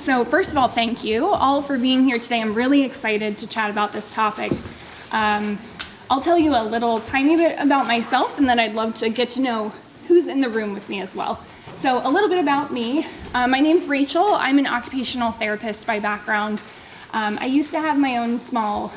So first of all, thank you all for being here today. I'm really excited to chat about this topic. I'll tell you a little tiny bit about myself, and then I'd love to get to know who's in the room with me as well. So a little bit about me. My name's Rachel. I'm an occupational therapist by background. I used to have my own small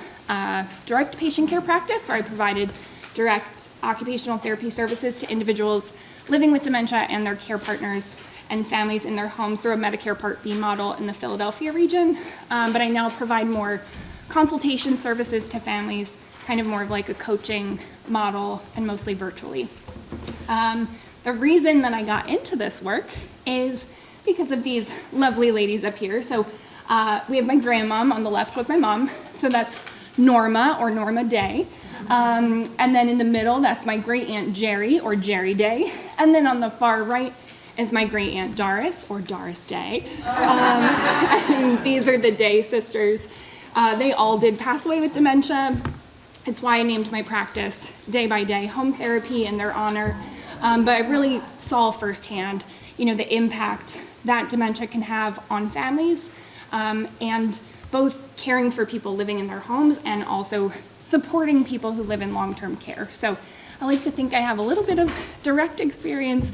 direct patient care practice where I provided direct occupational therapy services to individuals living with dementia and their care partners and families in their homes through a Medicare Part B model in the Philadelphia region. But I now provide more consultation services to families, kind of more of like a coaching model, and mostly virtually. The reason that I got into this work is because of these lovely ladies up here. So we have my grandmom on the left with my mom, so that's Norma or Norma Day. And then in the middle, that's my great aunt Jerry or Jerry Day. And then on the far right is my great aunt Doris or Doris Day. And these are the Day sisters. They all did pass away with dementia. It's why I named my practice Day by Day Home Therapy in their honor. But I really saw firsthand, the impact that dementia can have on families, and both caring for people living in their homes and also supporting people who live in long-term care. So I like to think I have a little bit of direct experience,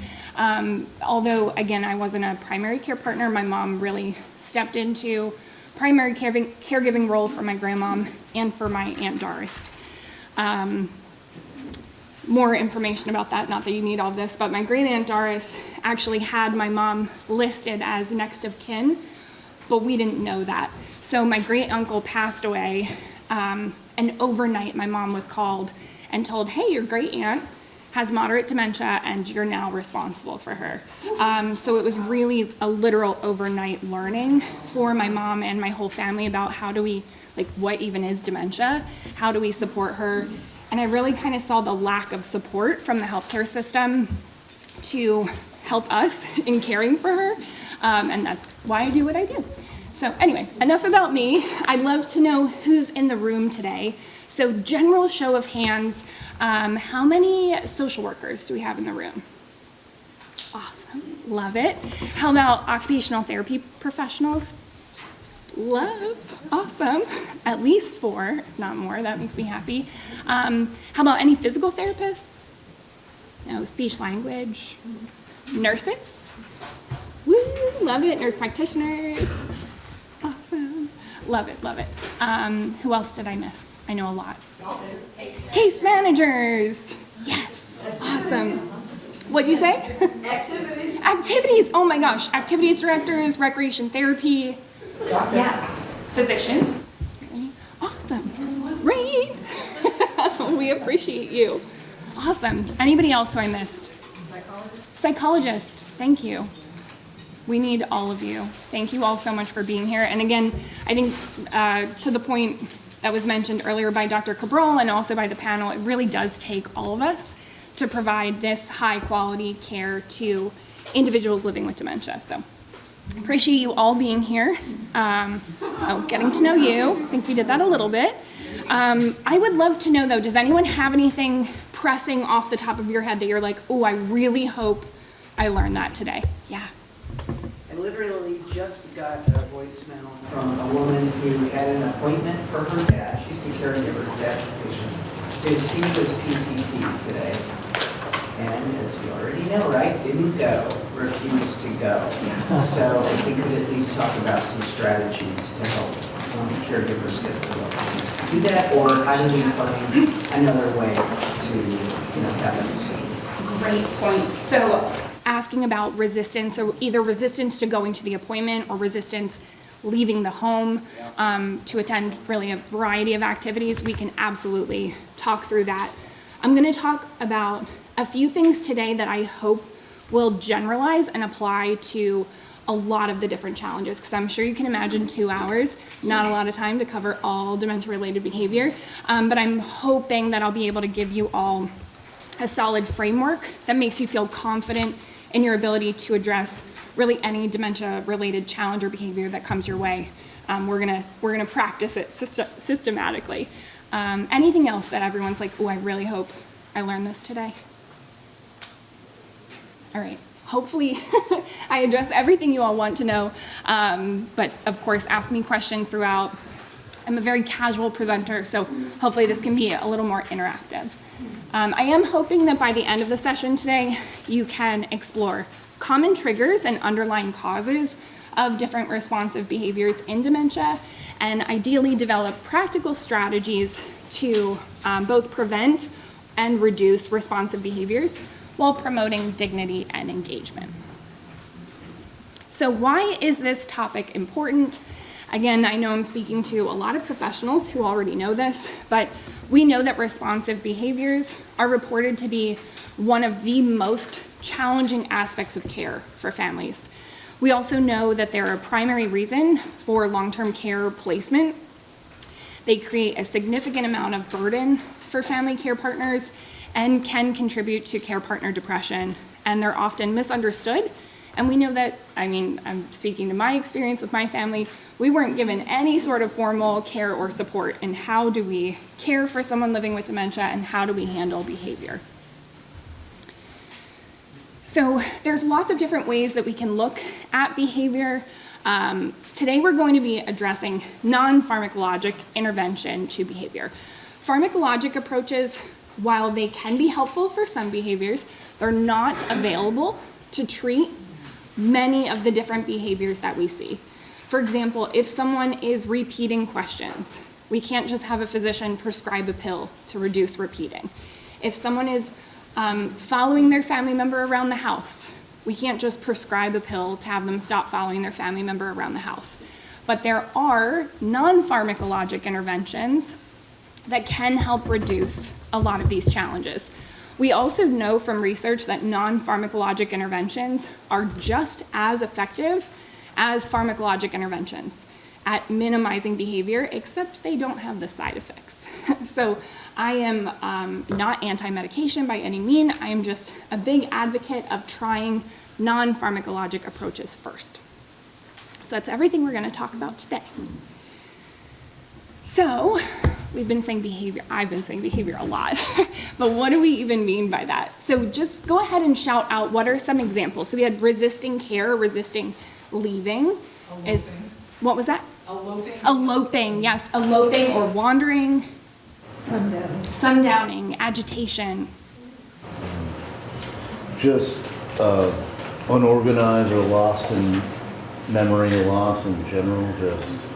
although again, I wasn't a primary care partner. My mom really stepped into primary caregiving role for my grandmom and for my Aunt Doris. More information about that, not that you need all of this, but my great Aunt Doris actually had my mom listed as next of kin, but we didn't know that. So my great uncle passed away, and overnight my mom was called and told, hey, your great aunt has moderate dementia and you're now responsible for her. So it was really a literal overnight learning for my mom and my whole family about how do we, what even is dementia? How do we support her? And I really kind of saw the lack of support from the healthcare system to help us in caring for her. And that's why I do what I do. So anyway, enough about me. I'd love to know who's in the room today. So general show of hands, how many social workers do we have in the room? Awesome, love it. How about occupational therapy professionals? Love, awesome. At least 4, if not more, that makes me happy. How about any physical therapists? No, speech language. Nurses? Woo, love it, nurse practitioners. Awesome, love it, love it. Who else did I miss? I know a lot. Case managers, yes, awesome. What'd you say? Activities. Activities, oh my gosh, activities directors, recreation therapy. Yeah, physicians. Awesome, great. We appreciate you. Awesome. Anybody else who I missed? Psychologist, thank you. We need all of you. Thank you all so much for being here. And again, I think to the point that was mentioned earlier by Dr. Cabral and also by the panel, it really does take all of us to provide this high quality care to individuals living with dementia. So appreciate you all being here. Getting to know you. I think we did that a little bit. I would love to know though, does anyone have anything pressing off the top of your head that you're like, oh, I really hope I learned that today? Yeah. I literally just got a voicemail from a woman who had an appointment for her dad. She's the caregiver, her dad's patient, to see his PCP today. And as you already know, right, didn't go, refused to go. So if we could at least talk about some strategies to help caregivers get the opportunities to do that, or how do we find another way to have them see? Great point. So asking about resistance, so either resistance to going to the appointment or resistance leaving the home to attend really a variety of activities, we can absolutely talk through that. I'm going to talk about a few things today that I hope will generalize and apply to a lot of the different challenges, because I'm sure you can imagine 2 hours, not a lot of time to cover all dementia-related behavior, but I'm hoping that I'll be able to give you all a solid framework that makes you feel confident in your ability to address really any dementia-related challenge or behavior that comes your way. We're gonna practice it systematically. Anything else that everyone's like, oh, I really hope I learned this today? All right, hopefully I address everything you all want to know, but of course ask me questions throughout. I'm a very casual presenter, so hopefully this can be a little more interactive. I am hoping that by the end of the session today, you can explore common triggers and underlying causes of different responsive behaviors in dementia, and ideally develop practical strategies to both prevent and reduce responsive behaviors while promoting dignity and engagement. So why is this topic important? Again, I know I'm speaking to a lot of professionals who already know this, but we know that responsive behaviors are reported to be one of the most challenging aspects of care for families. We also know that they're a primary reason for long-term care placement. They create a significant amount of burden for family care partners and can contribute to care partner depression, and they're often misunderstood. And we know that, I'm speaking to my experience with my family, we weren't given any sort of formal care or support in how do we care for someone living with dementia and how do we handle behavior. So there's lots of different ways that we can look at behavior. Today we're going to be addressing non-pharmacologic intervention to behavior. Pharmacologic approaches, while they can be helpful for some behaviors, they're not available to treat many of the different behaviors that we see. For example, if someone is repeating questions, we can't just have a physician prescribe a pill to reduce repeating. If someone is following their family member around the house, we can't just prescribe a pill to have them stop following their family member around the house. But there are non-pharmacologic interventions that can help reduce a lot of these challenges. We also know from research that non-pharmacologic interventions are just as effective as pharmacologic interventions at minimizing behavior, except they don't have the side effects. So I am not anti-medication by any means. I am just a big advocate of trying non-pharmacologic approaches first. So that's everything we're going to talk about today. So we've been saying behavior, I've been saying behavior a lot, but what do we even mean by that? So just go ahead and shout out what are some examples. So we had resisting care, resisting leaving. What was that? Eloping. Eloping, yes, eloping or wandering. Sundowning. Sundowning, agitation. Just unorganized or lost in memory, loss in general, just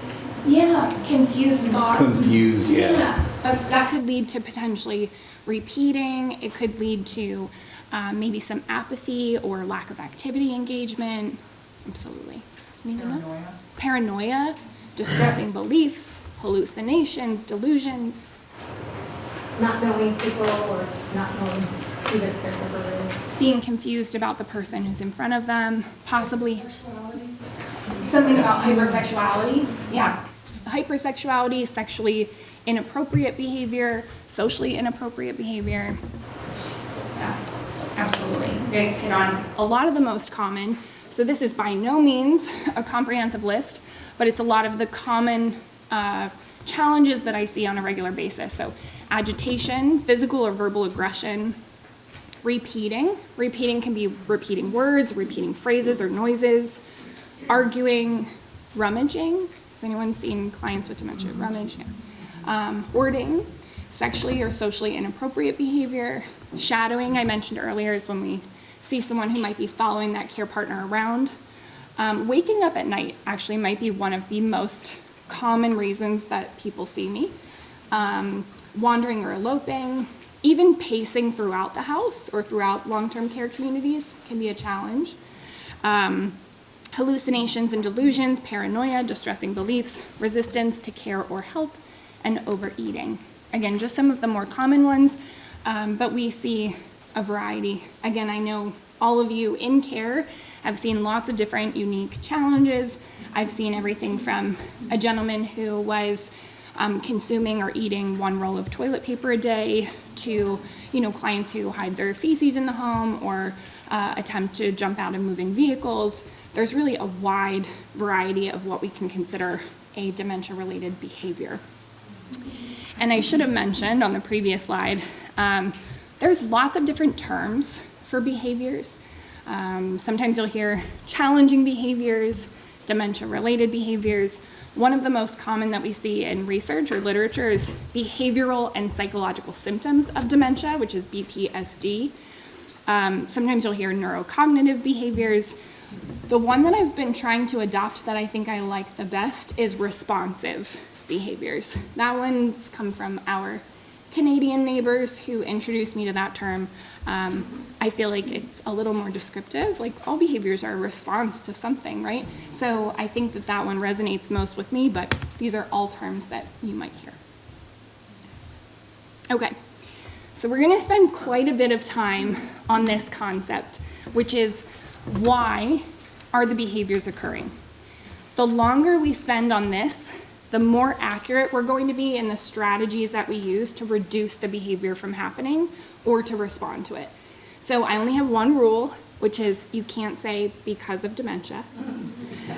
Yeah, confused thoughts. confused, yeah. That could lead to potentially repeating. It could lead to maybe some apathy or lack of activity engagement. Absolutely. Anything else? Paranoia, distressing beliefs, hallucinations, delusions. Not knowing people or not knowing who their caregiver is. Being confused about the person who's in front of them, possibly. Something about hypersexuality. Yeah. Hypersexuality, sexually inappropriate behavior, socially inappropriate behavior. Yeah, absolutely. You guys hit on a lot of the most common. So this is by no means a comprehensive list, but it's a lot of the common challenges that I see on a regular basis. So agitation, physical or verbal aggression, repeating. Repeating can be repeating words, repeating phrases or noises, arguing, rummaging. Has anyone seen clients with dementia rummage? Yeah. Hoarding, sexually or socially inappropriate behavior. Shadowing, I mentioned earlier, is when we see someone who might be following that care partner around. Waking up at night actually might be one of the most common reasons that people see me. Wandering or eloping, even pacing throughout the house or throughout long-term care communities can be a challenge. Hallucinations and delusions, paranoia, distressing beliefs, resistance to care or help, and overeating. Again, just some of the more common ones, but we see a variety. Again, I know all of you in care have seen lots of different unique challenges. I've seen everything from a gentleman who was consuming or eating 1 roll of toilet paper a day to, clients who hide their feces in the home or attempt to jump out of moving vehicles. There's really a wide variety of what we can consider a dementia-related behavior. And I should have mentioned on the previous slide, there's lots of different terms for behaviors. Sometimes you'll hear challenging behaviors, dementia-related behaviors. One of the most common that we see in research or literature is behavioral and psychological symptoms of dementia, which is BPSD. Sometimes you'll hear neurocognitive behaviors. The one that I've been trying to adopt that I think I like the best is responsive behaviors. That one's come from our Canadian neighbors who introduced me to that term. I feel like it's a little more descriptive, like all behaviors are a response to something, right? So I think that that one resonates most with me, but these are all terms that you might hear. Okay, so we're gonna spend quite a bit of time on this concept, which is why are the behaviors occurring? The longer we spend on this, the more accurate we're going to be in the strategies that we use to reduce the behavior from happening or to respond to it. So I only have one rule, which is you can't say because of dementia.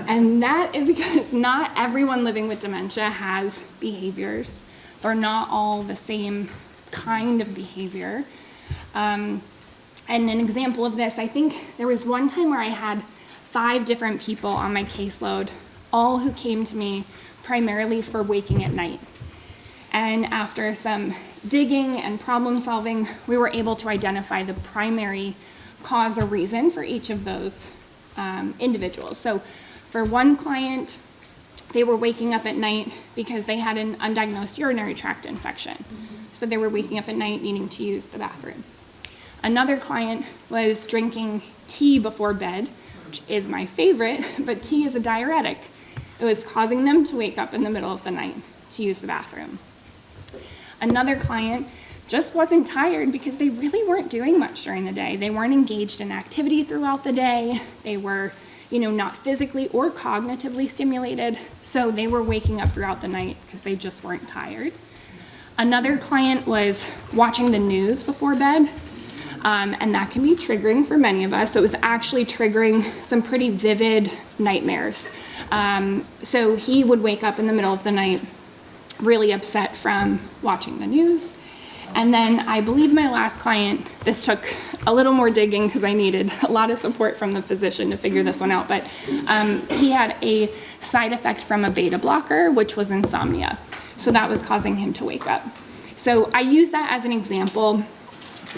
And that is because not everyone living with dementia has behaviors. They're not all the same kind of behavior. And an example of this, I think there was one time where I had 5 different people on my caseload, all who came to me primarily for waking at night. And after some digging and problem solving, we were able to identify the primary cause or reason for each of those individuals. So for one client, they were waking up at night because they had an undiagnosed urinary tract infection. So they were waking up at night needing to use the bathroom. Another client was drinking tea before bed, which is my favorite, but tea is a diuretic. It was causing them to wake up in the middle of the night to use the bathroom. Another client just wasn't tired because they really weren't doing much during the day. They weren't engaged in activity throughout the day. They were, not physically or cognitively stimulated, so they were waking up throughout the night because they just weren't tired. Another client was watching the news before bed, and that can be triggering for many of us. So it was actually triggering some pretty vivid nightmares. So he would wake up in the middle of the night really upset from watching the news. And then I believe my last client, this took a little more digging because I needed a lot of support from the physician to figure this one out, but he had a side effect from a beta blocker, which was insomnia. So that was causing him to wake up. So I use that as an example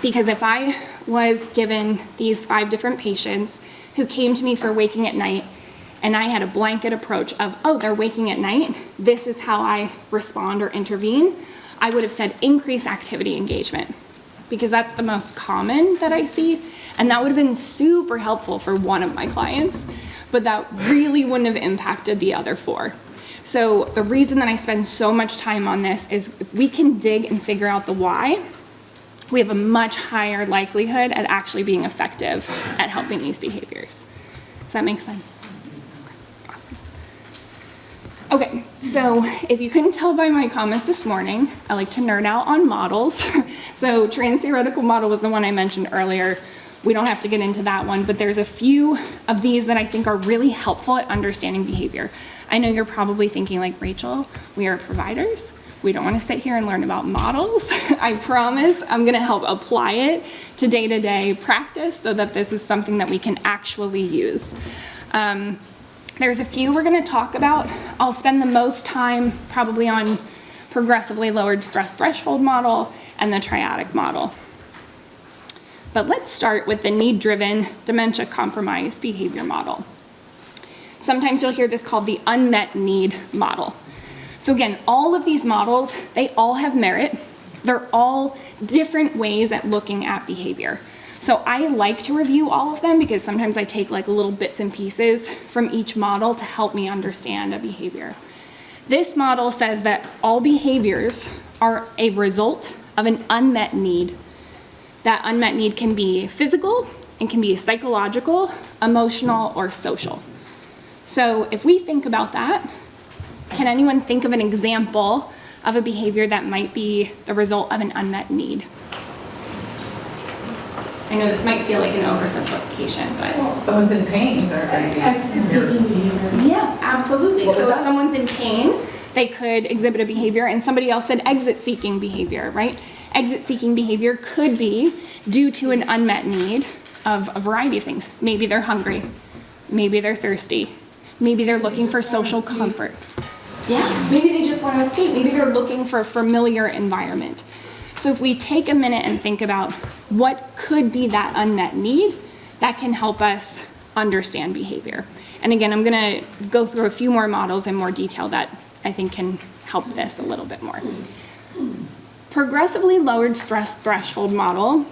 because if I was given these 5 different patients who came to me for waking at night, and I had a blanket approach of, oh, they're waking at night, this is how I respond or intervene, I would have said increase activity engagement because that's the most common that I see. And that would have been super helpful for one of my clients, but that really wouldn't have impacted the other 4. So the reason that I spend so much time on this is if we can dig and figure out the why, we have a much higher likelihood at actually being effective at helping these behaviors. Does that make sense? Okay, so if you couldn't tell by my comments this morning, I like to nerd out on models. So trans-theoretical model was the one I mentioned earlier. We don't have to get into that one, but there's a few of these that I think are really helpful at understanding behavior. I know you're probably thinking like, Rachel, we are providers. We don't want to sit here and learn about models. I promise I'm going to help apply it to day-to-day practice so that this is something that we can actually use. There's a few we're going to talk about. I'll spend the most time probably on progressively lowered stress threshold model and the triadic model. But let's start with the need-driven dementia compromised behavior model. Sometimes you'll hear this called the unmet need model. So again, all of these models, they all have merit. They're all different ways at looking at behavior. So I like to review all of them because sometimes I take like little bits and pieces from each model to help me understand a behavior. This model says that all behaviors are a result of an unmet need. That unmet need can be physical, and can be psychological, emotional, or social. So if we think about that, can anyone think of an example of a behavior that might be the result of an unmet need? I know this might feel like an oversimplification, but... Well, someone's in pain, Exit-seeking behavior. Yeah, absolutely. What So was if that? someone's in pain, they could exhibit a behavior, and somebody else said exit-seeking behavior, right? Exit-seeking behavior could be due to an unmet need, of a variety of things. Maybe they're hungry, maybe they're thirsty, maybe they're looking for social comfort. Yeah, maybe they just want to escape, maybe they're looking for a familiar environment. So if we take a minute and think about what could be that unmet need, that can help us understand behavior. And again, I'm going to go through a few more models in more detail that I think can help this a little bit more. Progressively lowered stress threshold model,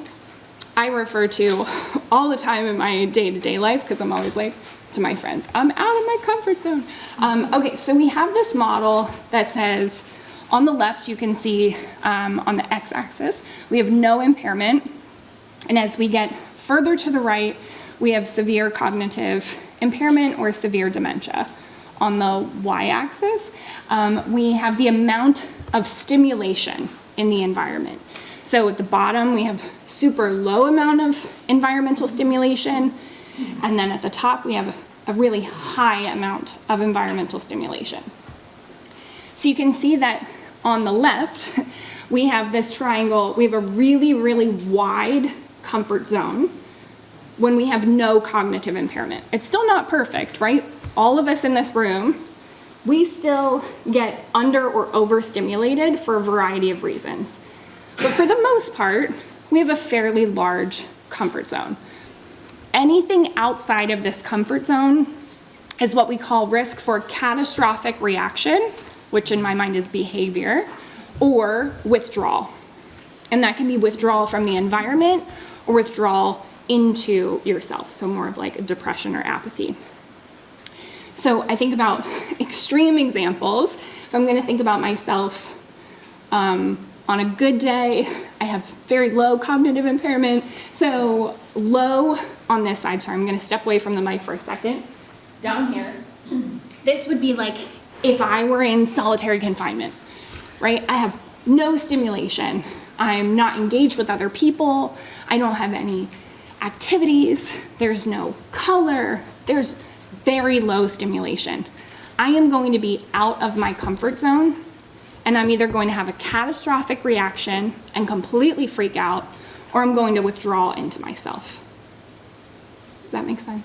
I refer to all the time in my day-to-day life because I'm always like to my friends, I'm out of my comfort zone. Okay, so we have this model that says, on the left you can see on the x-axis, we have no impairment. And as we get further to the right, we have severe cognitive impairment or severe dementia. On the y-axis, we have the amount of stimulation in the environment. So at the bottom, we have super low amount of environmental stimulation, and then at the top, we have a really high amount of environmental stimulation. So you can see that on the left, we have this triangle, we have a really, really wide comfort zone when we have no cognitive impairment. It's still not perfect, right? All of us in this room, we still get under or overstimulated for a variety of reasons. But for the most part, we have a fairly large comfort zone. Anything outside of this comfort zone is what we call risk for catastrophic reaction, which in my mind is behavior, or withdrawal. And that can be withdrawal from the environment or withdrawal into yourself, so more of like a depression or apathy. So I think about extreme examples. If I'm going to think about myself on a good day, I have very low cognitive impairment. So low on this side, sorry, I'm going to step away from the mic for a second. Down here, this would be like if I were in solitary confinement, right? I have no stimulation. I'm not engaged with other people. I don't have any activities. There's no color. There's very low stimulation. I am going to be out of my comfort zone, and I'm either going to have a catastrophic reaction and completely freak out, or I'm going to withdraw into myself. Does that make sense?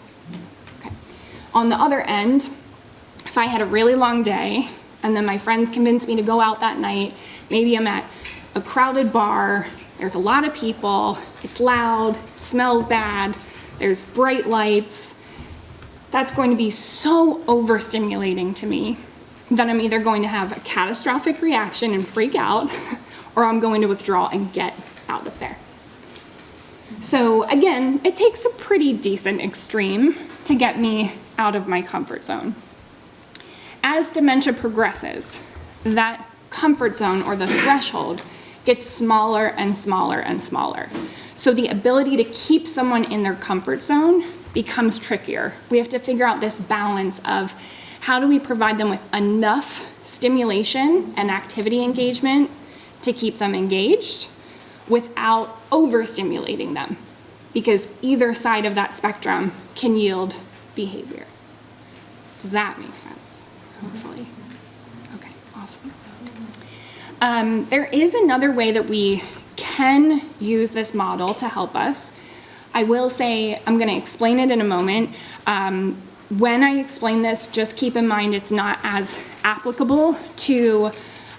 Okay. On the other end, if I had a really long day, and then my friends convinced me to go out that night, maybe I'm at a crowded bar, there's a lot of people, it's loud, it smells bad, there's bright lights, that's going to be so overstimulating to me that I'm either going to have a catastrophic reaction and freak out, or I'm going to withdraw and get out of there. So again, it takes a pretty decent extreme to get me out of my comfort zone. As dementia progresses, that comfort zone or the threshold gets smaller and smaller and smaller. So the ability to keep someone in their comfort zone becomes trickier. We have to figure out this balance of how do we provide them with enough stimulation and activity engagement to keep them engaged without overstimulating them, because either side of that spectrum can yield behavior. Does that make sense? Hopefully. Okay, awesome. There is another way that we can use this model to help us. I will say, I'm going to explain it in a moment. When I explain this, just keep in mind it's not as applicable to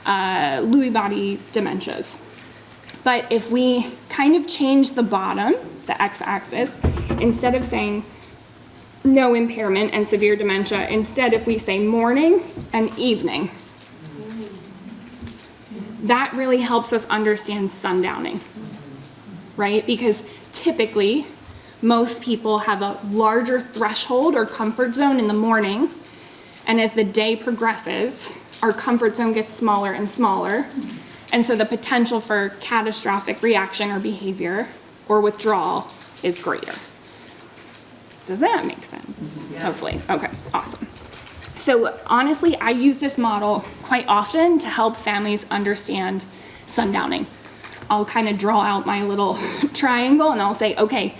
Lewy body dementias. But if we kind of change the bottom, the x-axis, instead of saying no impairment and severe dementia, instead if we say morning and evening, that really helps us understand sundowning, right? Because typically, most people have a larger threshold or comfort zone in the morning, and as the day progresses, our comfort zone gets smaller and smaller, and so the potential for catastrophic reaction or behavior or withdrawal is greater. Does that make sense? Yeah. Hopefully. Okay, awesome. So honestly, I use this model quite often to help families understand sundowning. I'll kind of draw out my little triangle and I'll say, okay,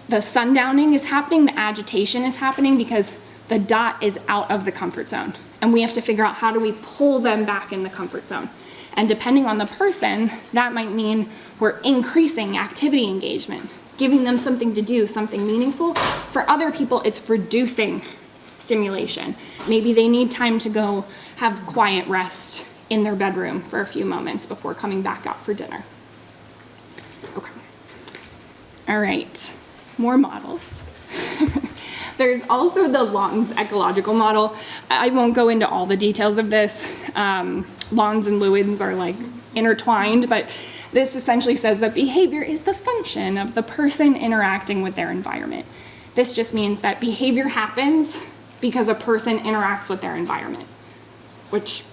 the sundowning is happening, the agitation is happening because the dot is out of the comfort zone. And we have to figure out how do we pull them back in the comfort zone. And depending on the person, that might mean we're increasing activity engagement. giving them something to do, something meaningful. For other people, it's reducing stimulation. Maybe they need time to go have quiet rest in their bedroom for a few moments before coming back out for dinner. Okay. All right, more models. There's also the Lawton's ecological model. I won't go into all the details of this. Lawton's and Lewin's are like intertwined, but this essentially says that behavior is the function of the person interacting with their environment. This just means that behavior happens because a person interacts with their environment, which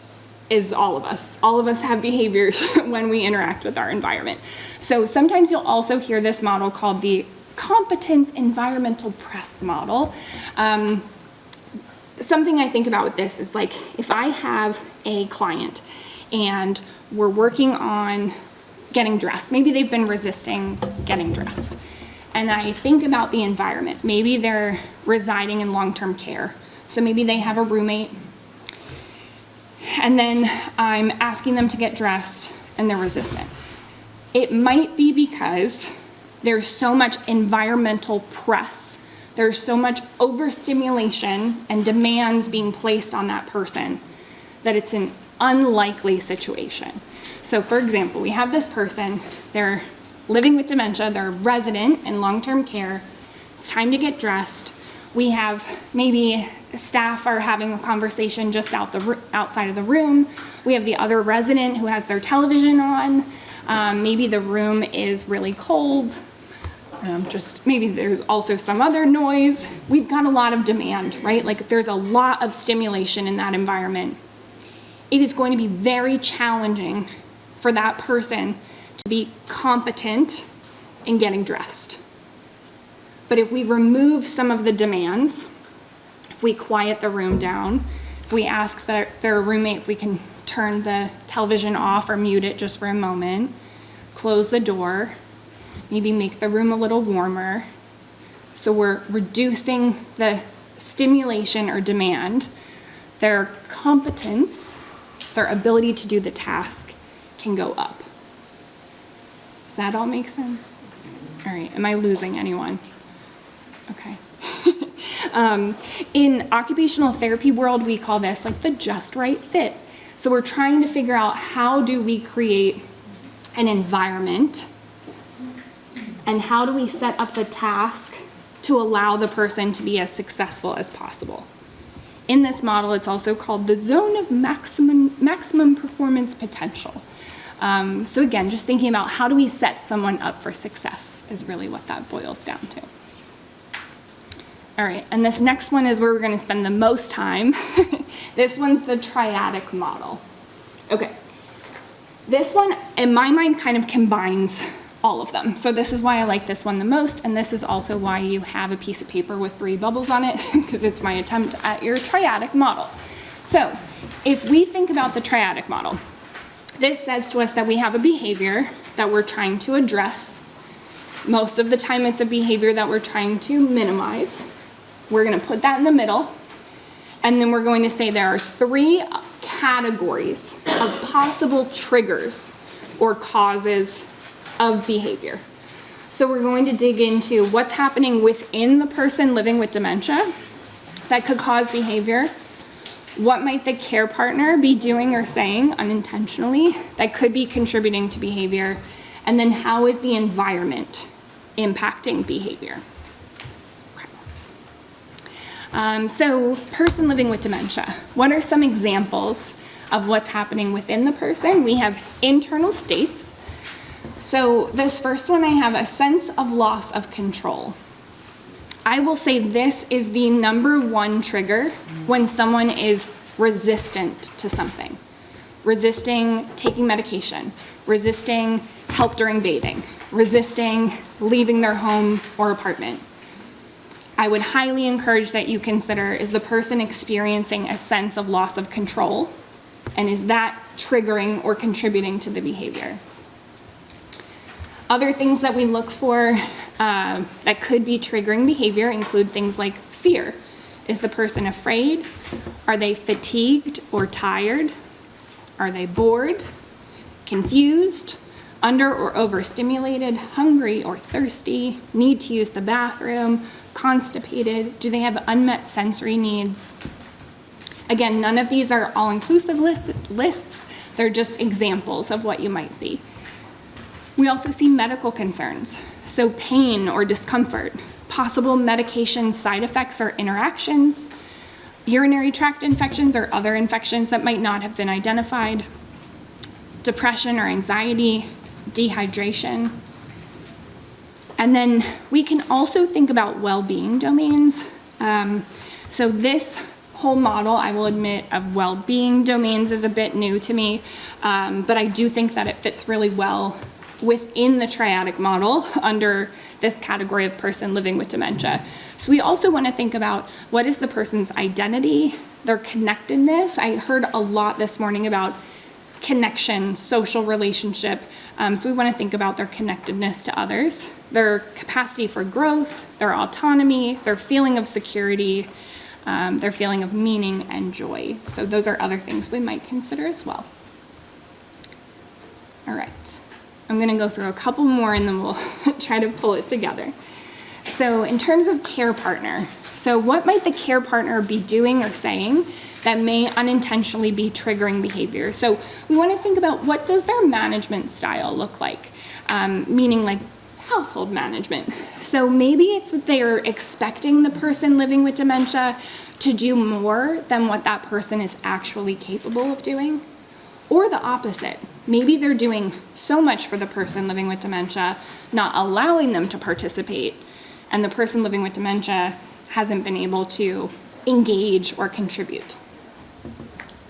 is all of us. All of us have behaviors when we interact with our environment. So sometimes you'll also hear this model called the competence environmental press model. Something I think about with this is like, if I have a client and we're working on getting dressed, maybe they've been resisting getting dressed, and I think about the environment. Maybe they're residing in long-term care, so maybe they have a roommate, and then I'm asking them to get dressed and they're resistant. It might be because there's so much environmental press, there's so much overstimulation and demands being placed on that person that it's an unlikely situation. So for example, we have this person, they're living with dementia, they're a resident in long-term care, it's time to get dressed. We have maybe staff are having a conversation just outside of the room. We have the other resident who has their television on. Maybe the room is really cold. Maybe there's also some other noise. We've got a lot of demand, right? Like there's a lot of stimulation in that environment. It is going to be very challenging for that person to be competent in getting dressed. But if we remove some of the demands, if we quiet the room down, if we ask their roommate if we can turn the television off or mute it just for a moment, close the door, maybe make the room a little warmer, so we're reducing the stimulation or demand, their competence, their ability to do the task can go up. Does that all make sense? All right, am I losing anyone? Okay. In occupational therapy world, we call this like the just right fit. So we're trying to figure out how do we create an environment and how do we set up the task to allow the person to be as successful as possible. In this model, it's also called the zone of maximum performance potential. So again, just thinking about how do we set someone up for success is really what that boils down to. All right, and this next one is where we're going to spend the most time. This one's the triadic model. Okay, this one, in my mind, kind of combines all of them. So this is why I like this one the most, and this is also why you have a piece of paper with 3 bubbles on it, because it's my attempt at your triadic model. So if we think about the triadic model, this says to us that we have a behavior that we're trying to address. Most of the time it's a behavior that we're trying to minimize. We're going to put that in the middle, and then we're going to say there are 3 categories of possible triggers or causes of behavior. So we're going to dig into what's happening within the person living with dementia that could cause behavior. What might the care partner be doing or saying unintentionally that could be contributing to behavior? And then how is the environment impacting behavior? So person living with dementia, what are some examples of what's happening within the person? We have internal states. So this first one, I have a sense of loss of control. I will say this is the #1 trigger when someone is resistant to something. Resisting taking medication, resisting help during bathing, resisting leaving their home or apartment. I would highly encourage that you consider, is the person experiencing a sense of loss of control? And is that triggering or contributing to the behavior? Other things that we look for that could be triggering behavior include things like fear. Is the person afraid? Are they fatigued or tired? Are they bored, confused, under or overstimulated, hungry or thirsty, need to use the bathroom, constipated, do they have unmet sensory needs? Again, none of these are all-inclusive lists, they're just examples of what you might see. We also see medical concerns, so pain or discomfort, possible medication side effects or interactions, urinary tract infections or other infections that might not have been identified, depression or anxiety, dehydration. And then we can also think about well-being domains. So this whole model, I will admit, of well-being domains is a bit new to me, but I do think that it fits really well within the triadic model under this category of person living with dementia. So we also want to think about what is the person's identity, their connectedness. I heard a lot this morning about connection, social relationship. So we want to think about their connectedness to others, their capacity for growth, their autonomy, their feeling of security, their feeling of meaning and joy. So those are other things we might consider as well. All right. I'm going to go through a couple more and then we'll try to pull it together. So in terms of care partner, so what might the care partner be doing or saying that may unintentionally be triggering behavior? So we want to think about what does their management style look like, meaning like household management. So maybe it's that they are expecting the person living with dementia to do more than what that person is actually capable of doing, or the opposite. Maybe they're doing so much for the person living with dementia, not allowing them to participate, and the person living with dementia hasn't been able to engage or contribute.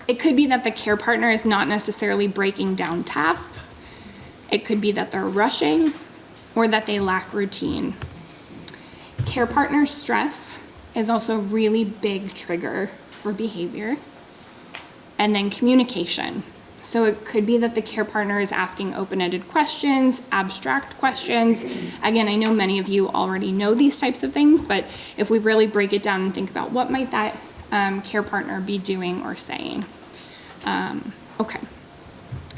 It could be that the care partner is not necessarily breaking down tasks. It could be that they're rushing or that they lack routine. Care partner stress is also a really big trigger for behavior. And then communication. So it could be that the care partner is asking open-ended questions, abstract questions. Again, I know many of you already know these types of things, but if we really break it down and think about what might that care partner be doing or saying. Okay,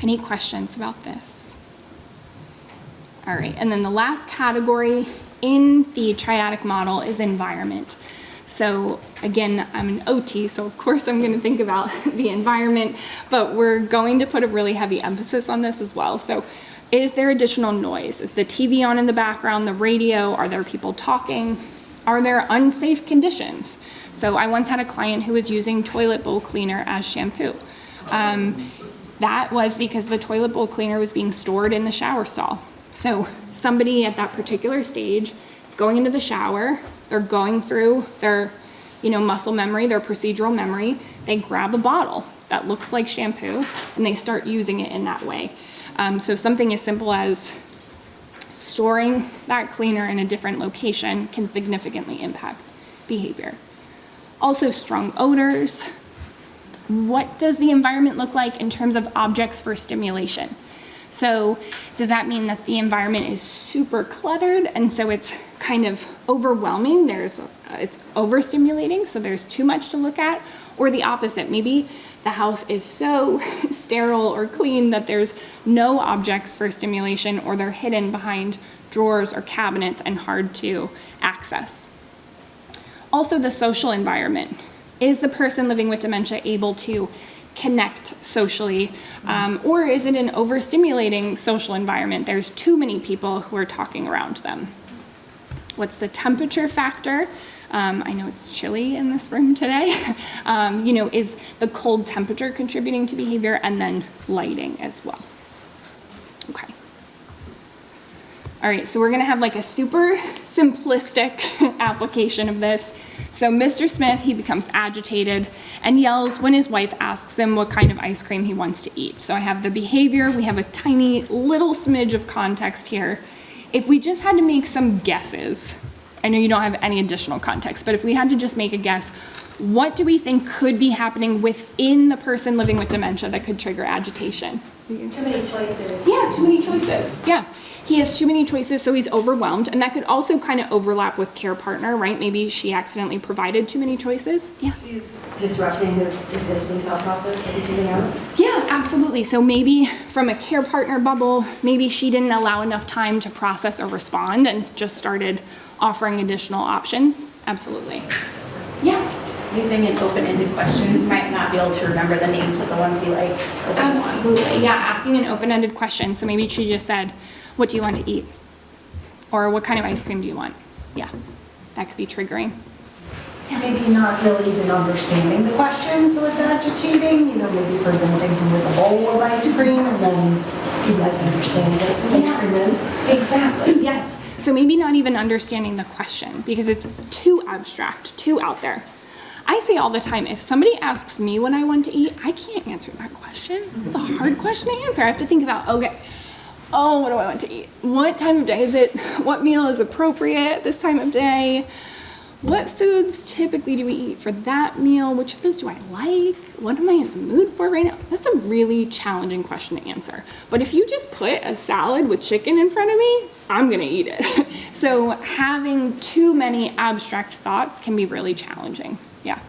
any questions about this? All right, and then the last category in the triadic model is environment. So again, I'm an OT, so of course I'm going to think about the environment, but we're going to put a really heavy emphasis on this as well. So is there additional noise? Is the TV on in the background, the radio? Are there people talking? Are there unsafe conditions? So I once had a client who was using toilet bowl cleaner as shampoo. That was because the toilet bowl cleaner was being stored in the shower stall. So somebody at that particular stage is going into the shower, they're going through their, muscle memory, their procedural memory. They grab a bottle that looks like shampoo and they start using it in that way. So something as simple as storing that cleaner in a different location can significantly impact behavior. Also, strong odors. What does the environment look like in terms of objects for stimulation? So does that mean that the environment is super cluttered and so it's kind of overwhelming? It's overstimulating, so there's too much to look at? Or the opposite, maybe the house is so sterile or clean that there's no objects for stimulation or they're hidden behind drawers or cabinets and hard to access. Also, the social environment. Is the person living with dementia able to connect socially, or is it an overstimulating social environment? There's too many people who are talking around them. What's the temperature factor? I know it's chilly in this room today. Is the cold temperature contributing to behavior? And then lighting as well. Okay. All right, so we're gonna have like a super simplistic application of this. So Mr. Smith, he becomes agitated and yells when his wife asks him what kind of ice cream he wants to eat. So I have the behavior, we have a tiny little smidge of context here. If we just had to make some guesses, I know you don't have any additional context, but if we had to just make a guess, what do we think could be happening within the person living with dementia that could trigger agitation? Too many choices. Yeah, too many choices. Yeah, he has too many choices, so he's overwhelmed, and that could also kind of overlap with care partner, right? Maybe she accidentally provided too many choices. Yeah. He's disrupting his existing thought process that he's getting out of. Yeah, absolutely. So maybe from a care partner bubble, maybe she didn't allow enough time to process or respond and just started offering additional options. Absolutely. Yeah. Using an open-ended question, you might not be able to remember the names of the ones he likes. or the ones. Absolutely. Yeah, asking an open-ended question. So maybe she just said, what do you want to eat? Or what kind of ice cream do you want? Yeah, that could be triggering. Maybe not really even understanding the question, so it's agitating, maybe presenting him with a bowl of ice cream and then he might understand what ice cream is. Exactly, yes. So maybe not even understanding the question because it's too abstract, too out there. I say all the time, if somebody asks me what I want to eat, I can't answer that question. It's a hard question to answer. I have to think about, okay, what do I want to eat? What time of day is it? What meal is appropriate this time of day? What foods typically do we eat for that meal? Which of those do I like? What am I in the mood for right now? That's a really challenging question to answer. But if you just put a salad with chicken in front of me, I'm gonna eat it. So having too many abstract thoughts can be really challenging. Yeah.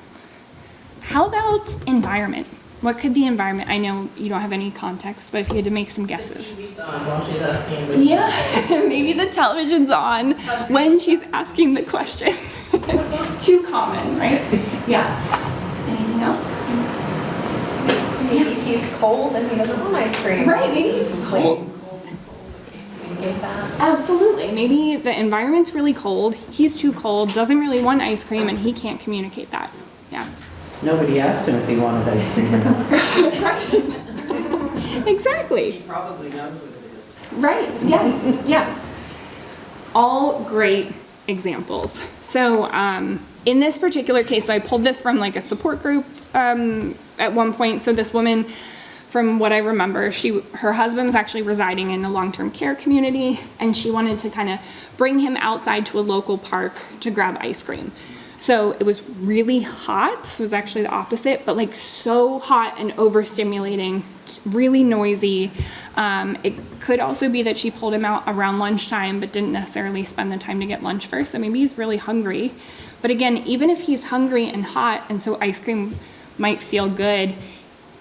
How about environment? What could the environment, I know you don't have any context, but if you had to make some guesses. The TV's on while she's asking the Yeah, maybe the television's on when she's asking the question. Too common, right? Yeah. Anything else? Maybe he's cold and he doesn't want ice cream. Right, maybe he's cold. Get that? Absolutely. Maybe the environment's really cold, he's too cold, doesn't really want ice cream, and he can't communicate that. Yeah. Nobody asked him if he wanted ice cream or not. Exactly. He probably knows what it is. Right, yes, yes. All great examples. So in this particular case, so I pulled this from like a support group at one point. So this woman, from what I remember, her husband was actually residing in a long-term care community, and she wanted to kind of bring him outside to a local park to grab ice cream. So it was really hot, so it was actually the opposite, but like so hot and overstimulating, really noisy. It could also be that she pulled him out around lunchtime, but didn't necessarily spend the time to get lunch first, so maybe he's really hungry. But again, even if he's hungry and hot, and so ice cream might feel good,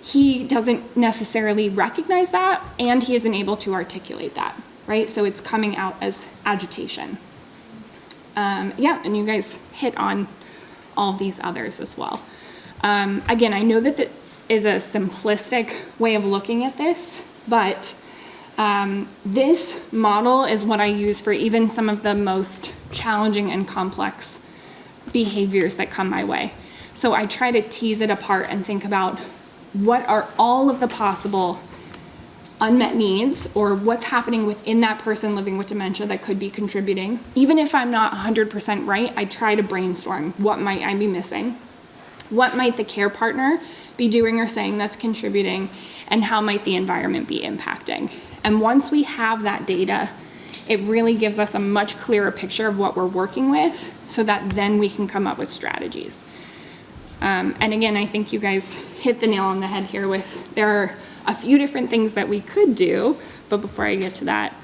he doesn't necessarily recognize that, and he isn't able to articulate that, right? So it's coming out as agitation. Yeah, and you guys hit on all of these others as well. Again, I know that this is a simplistic way of looking at this, but this model is what I use for even some of the most challenging and complex behaviors that come my way. So I try to tease it apart and think about what are all of the possible unmet needs or what's happening within that person living with dementia that could be contributing. Even if I'm not 100% right, I try to brainstorm what might I be missing, what might the care partner be doing or saying that's contributing, and how might the environment be impacting. And once we have that data, it really gives us a much clearer picture of what we're working with so that then we can come up with strategies. And again, I think you guys hit the nail on the head here with there are a few different things that we could do, but before I get to that,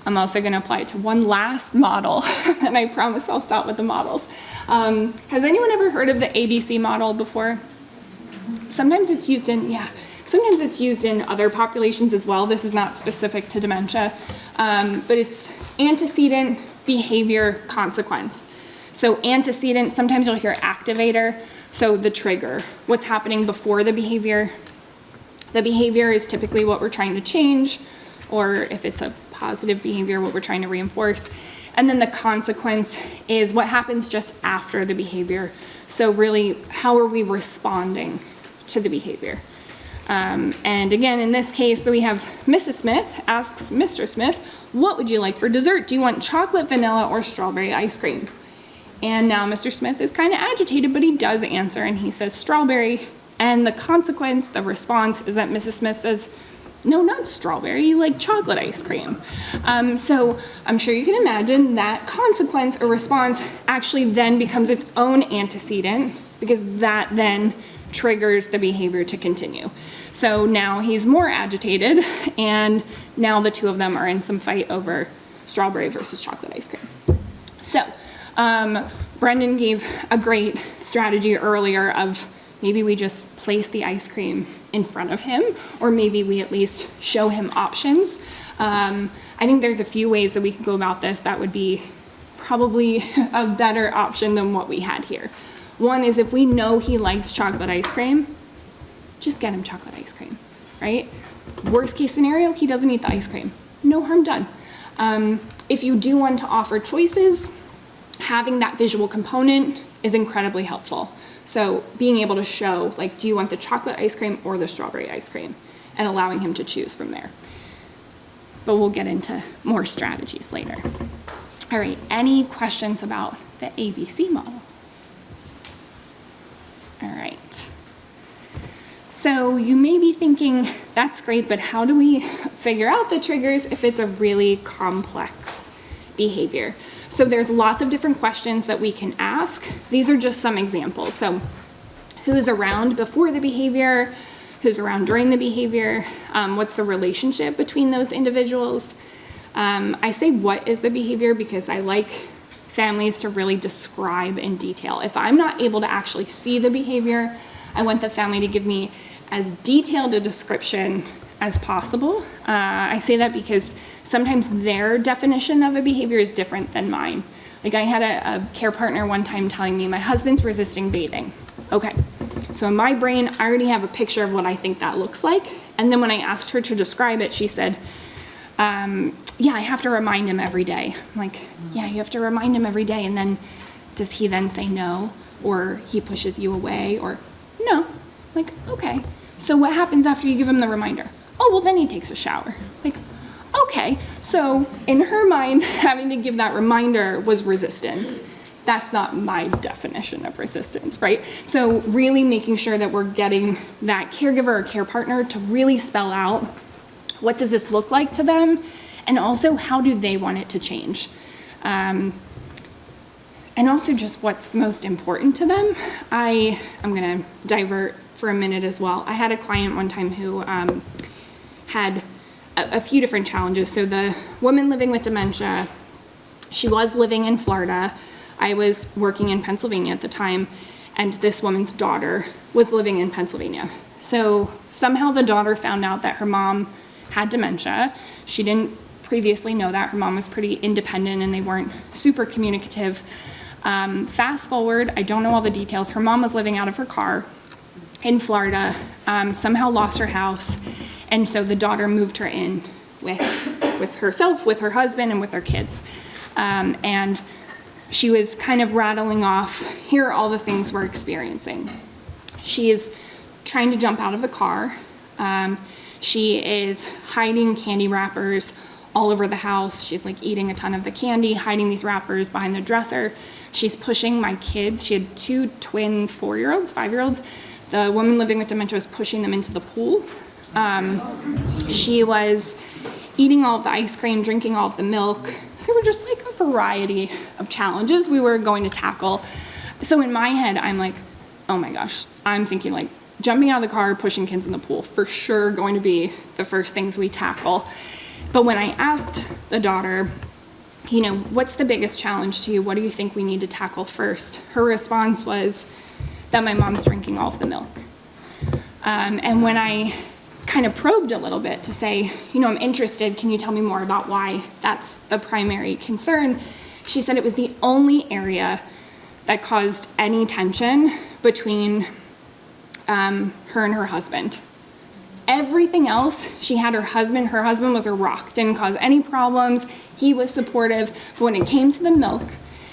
I'm also going to apply it to one last model, and I promise I'll stop with the models. Has anyone ever heard of the ABC model before? Sometimes it's used in other populations as well. This is not specific to dementia, but it's antecedent, behavior, consequence. So antecedent, sometimes you'll hear activator, so the trigger, what's happening before the behavior. The behavior is typically what we're trying to change, or if it's a positive behavior, what we're trying to reinforce. And then the consequence is what happens just after the behavior. So really, how are we responding to the behavior? And again, in this case, so we have Mrs. Smith asks Mr. Smith, what would you like for dessert? Do you want chocolate, vanilla, or strawberry ice cream? And now Mr. Smith is kind of agitated, but he does answer, and he says strawberry. And the consequence, the response, is that Mrs. Smith says, no, not strawberry, you like chocolate ice cream. So I'm sure you can imagine that consequence or response actually then becomes its own antecedent, because that then triggers the behavior to continue. So now he's more agitated, and now the two of them are in some fight over strawberry versus chocolate ice cream. So Brendan gave a great strategy earlier of maybe we just place the ice cream in front of him, or maybe we at least show him options. I think there's a few ways that we can go about this that would be probably a better option than what we had here. One is if we know he likes chocolate ice cream, just get him chocolate ice cream, right? Worst case scenario, he doesn't eat the ice cream. No harm done. If you do want to offer choices, having that visual component is incredibly helpful. So being able to show, like, do you want the chocolate ice cream or the strawberry ice cream? And allowing him to choose from there. But we'll get into more strategies later. All right, any questions about the ABC model? All right. So you may be thinking, that's great, but how do we figure out the triggers if it's a really complex behavior? So there's lots of different questions that we can ask. These are just some examples. So who's around before the behavior? Who's around during the behavior? What's the relationship between those individuals? I say what is the behavior because I like families to really describe in detail. If I'm not able to actually see the behavior, I want the family to give me as detailed a description as possible. I say that because sometimes their definition of a behavior is different than mine. Like I had a care partner one time telling me, my husband's resisting bathing. Okay, so in my brain, I already have a picture of what I think that looks like. And then when I asked her to describe it, she said, yeah, I have to remind him every day. I'm like, yeah, you have to remind him every day. And then does he then say no? Or he pushes you away? Or no? I'm like, okay. So what happens after you give him the reminder? Oh, well, then he takes a shower. Like, okay. So in her mind, having to give that reminder was resistance. That's not my definition of resistance, right? So really making sure that we're getting that caregiver or care partner to really spell out what does this look like to them, and also how do they want it to change. And also just what's most important to them. I'm gonna divert for a minute as well. I had a client one time who had a few different challenges. So the woman living with dementia, she was living in Florida. I was working in Pennsylvania at the time, and this woman's daughter was living in Pennsylvania. So somehow the daughter found out that her mom had dementia. She didn't previously know that. Her mom was pretty independent and they weren't super communicative. Fast forward, I don't know all the details. Her mom was living out of her car in Florida, somehow lost her house, and so the daughter moved her in with herself, with her husband, and with their kids. And she was kind of rattling off, here are all the things we're experiencing. She is trying to jump out of the car. She is hiding candy wrappers all over the house. She's like eating a ton of the candy, hiding these wrappers behind the dresser. She's pushing my kids. She had two twin 4-year-olds, 5-year-olds. The woman living with dementia was pushing them into the pool. She was eating all of the ice cream, drinking all of the milk. So there were just like a variety of challenges we were going to tackle. So in my head, I'm like, oh my gosh, I'm thinking like jumping out of the car, pushing kids in the pool, for sure going to be the first things we tackle. But when I asked the daughter, you know, what's the biggest challenge to you? What do you think we need to tackle first? Her response was that my mom's drinking all of the milk. And when I kind of probed a little bit to say, you know, I'm interested, can you tell me more about why that's the primary concern? She said it was the only area that caused any tension between her and her husband. Everything else, she had her husband was a rock, didn't cause any problems, he was supportive, but when it came to the milk,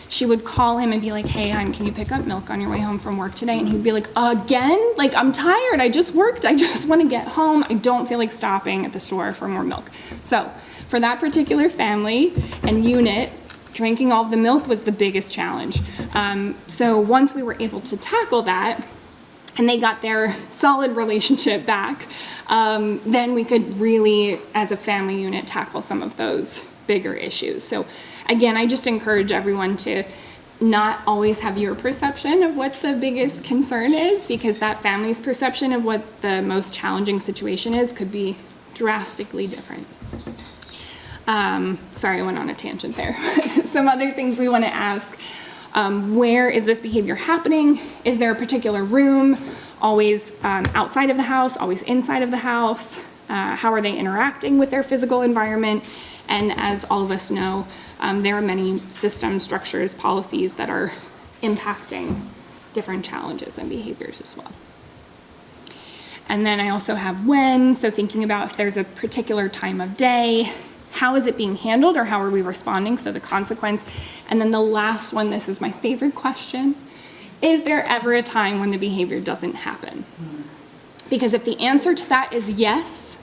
she would call him and be like, hey, hon, can you pick up milk on your way home from work today? And he'd be like, again? Like, I'm tired, I just worked, I just want to get home, I don't feel like stopping at the store for more milk. So, for that particular family and unit, drinking all of the milk was the biggest challenge. So once we were able to tackle that, and they got their solid relationship back, then we could really, as a family unit, tackle some of those bigger issues. So again, I just encourage everyone to not always have your perception of what the biggest concern is, because that family's perception of what the most challenging situation is could be drastically different. Sorry, I went on a tangent there. Some other things we want to ask. Where is this behavior happening? Is there a particular room? always outside of the house, always inside of the house? How are they interacting with their physical environment? And as all of us know, there are many systems, structures, policies that are impacting different challenges and behaviors as well. And then I also have when, so thinking about if there's a particular time of day, how is it being handled or how are we responding, so the consequence. And then the last one, this is my favorite question, is there ever a time when the behavior doesn't happen? Because if the answer to that is yes,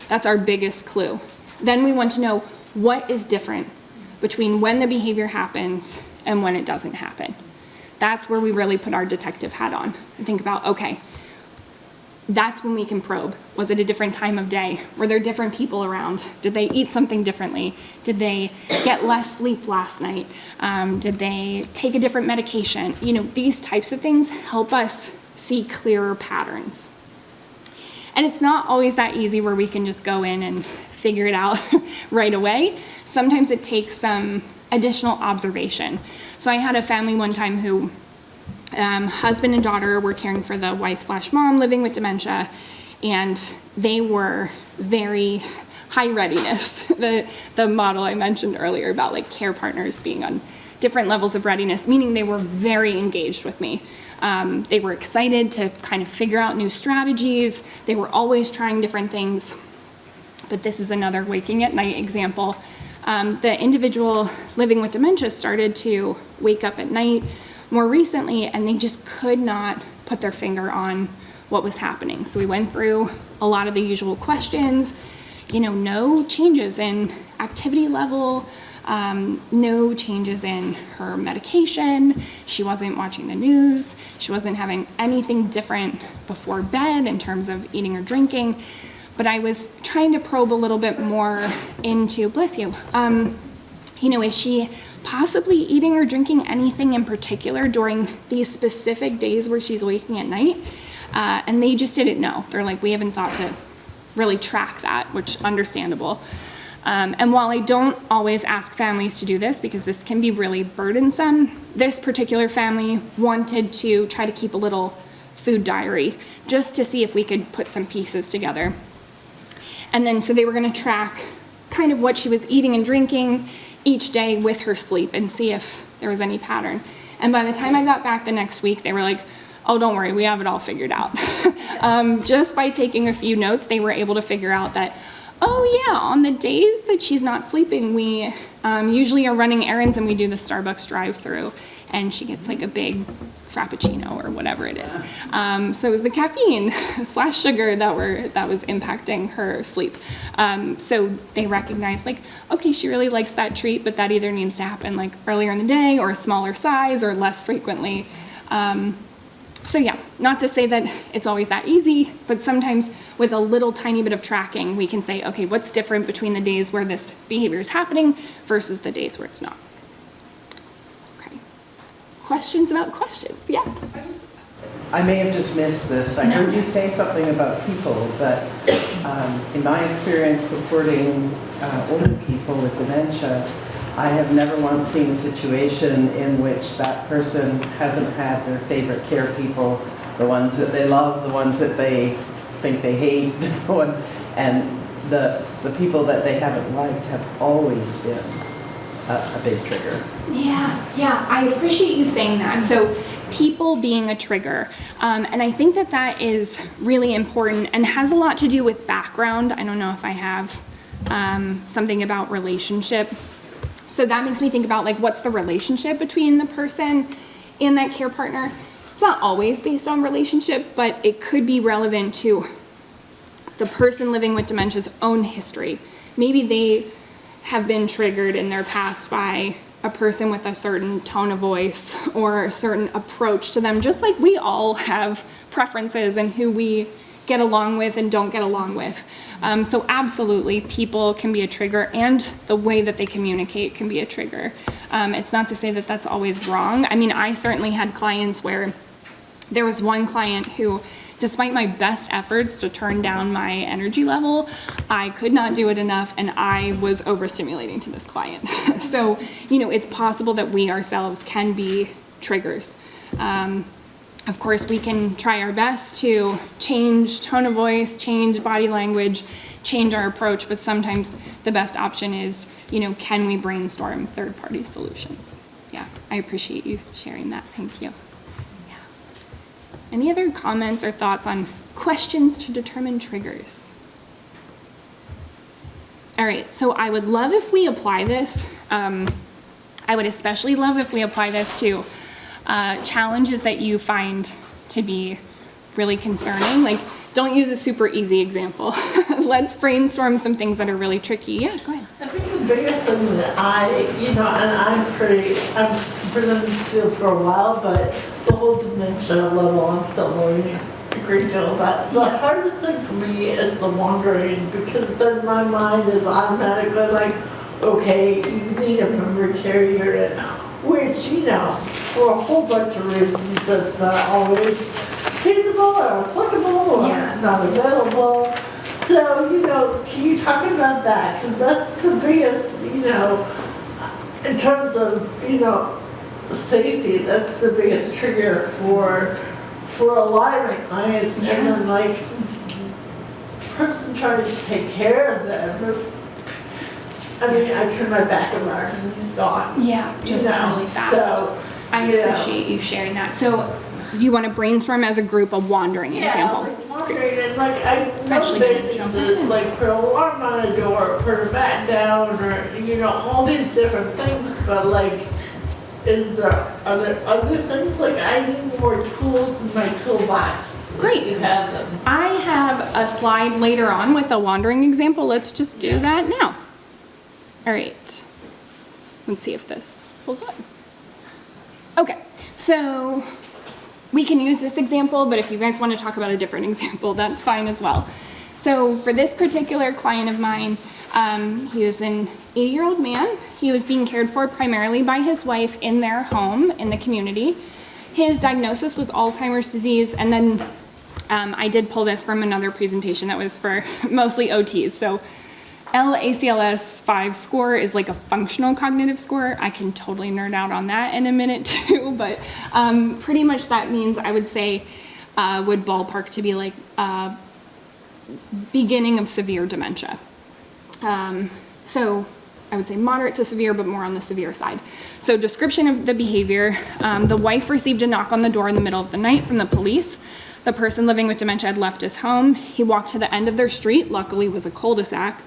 that's our biggest clue. Then we want to know what is different between when the behavior happens and when it doesn't happen. That's where we really put our detective hat on and think about, okay, that's when we can probe. Was it a different time of day? Were there different people around? Did they eat something differently? Did they get less sleep last night? Did they take a different medication? You know, these types of things help us see clearer patterns. And it's not always that easy where we can just go in and figure it out right away. Sometimes it takes some additional observation. So I had a family one time who husband and daughter were caring for the wife/mom living with dementia, and they were very high readiness. The model I mentioned earlier about like care partners being on different levels of readiness, meaning they were very engaged with me. They were excited to kind of figure out new strategies. They were always trying different things. But this is another waking at night example. The individual living with dementia started to wake up at night more recently, and they just could not put their finger on what was happening. So we went through a lot of the usual questions, you know, no changes in activity level, no changes in her medication. She wasn't watching the news. She wasn't having anything different before bed in terms of eating or drinking. But I was trying to probe a little bit more into, bless you, you know, is she possibly eating or drinking anything in particular during these specific days where she's waking at night? And they just didn't know. They're like, we haven't thought to really track that, which understandable. And while I don't always ask families to do this because this can be really burdensome, this particular family wanted to try to keep a little food diary just to see if we could put some pieces together. And then so they were going to track kind of what she was eating and drinking each day with her sleep and see if there was any pattern. And by the time I got back the next week, they were like, oh, don't worry, we have it all figured out. Just by taking a few notes, they were able to figure out that, oh yeah, on the days that she's not sleeping, we usually are running errands and we do the Starbucks drive-through, and she gets like a big Frappuccino or whatever it is. So it was the caffeine / sugar that was impacting her sleep. So they recognized like, okay, she really likes that treat, but that either needs to happen like earlier in the day or a smaller size or less frequently. So yeah, not to say that it's always that easy, but sometimes with a little tiny bit of tracking, we can say, okay, what's different between the days where this behavior is happening versus the days where it's not? Questions about questions? Yeah. I may have just missed this. I heard you say something about people, but in my experience supporting older people with dementia, I have never once seen a situation in which that person hasn't had their favorite care people, the ones that they love, the ones that they think they hate, and the people that they haven't liked have always been a big trigger. Yeah, I appreciate you saying that. So people being a trigger, and I think that is really important and has a lot to do with background. I don't know if I have something about relationship. So that makes me think about like, what's the relationship between the person and that care partner? It's not always based on relationship, but it could be relevant to the person living with dementia's own history. Maybe they have been triggered in their past by a person with a certain tone of voice or a certain approach to them, just like we all have preferences and who we get along with and don't get along with. So absolutely, people can be a trigger, and the way that they communicate can be a trigger. It's not to say that that's always wrong. I mean, I certainly had clients where there was one client who, despite my best efforts to turn down my energy level, I could not do it enough, and I was overstimulating to this client. So, you know, it's possible that we ourselves can be triggers. Of course, we can try our best to change tone of voice, change body language, change our approach, but sometimes the best option is, can we brainstorm third-party solutions? Yeah, I appreciate you sharing that. Thank you. Yeah. Any other comments or thoughts on questions to determine triggers? All right, so I would love if we apply this. I would especially love if we apply this to challenges that you find to be really concerning. Like, don't use a super easy example. Let's brainstorm some things that are really tricky. Yeah, go ahead. I think the biggest thing that and I've been in this field for a while, but the whole dementia level, I'm still learning a great deal about. The hardest thing for me is the wandering, because then my mind is automatically like, okay, you need a memory carrier, which, for a whole bunch of reasons, that's not always feasible or applicable or not available. So, can you talk about that? Because that's the biggest, in terms of, safety, that's the biggest trigger for a lot of my clients. Yeah. And then, the person trying to take care of them, I turn my back around and he's gone. Yeah, just really fast. So, I appreciate you sharing that. So, do you want to brainstorm as a group a wandering example? Like wandering, and I know Actually, basics jump is in. put an alarm on a door, put a bat down, or all these different things. But are there other things? I need more tools in my toolbox. Great. If you have them. I have a slide later on with a wandering example. Let's just do that now. All right. Let's see if this pulls up. Okay, so we can use this example, but if you guys want to talk about a different example, that's fine as well. So for this particular client of mine, he was an 80-year-old man. He was being cared for primarily by his wife in their home in the community. His diagnosis was Alzheimer's disease, and then I did pull this from another presentation that was for mostly OTs. So LACLS 5 score is like a functional cognitive score. I can totally nerd out on that in a minute too, but pretty much that means I would say would ballpark to be like beginning of severe dementia. So I would say moderate to severe, but more on the severe side. So description of the behavior, the wife received a knock on the door in the middle of the night from the police. The person living with dementia had left his home. He walked to the end of their street, luckily it was a cul-de-sac,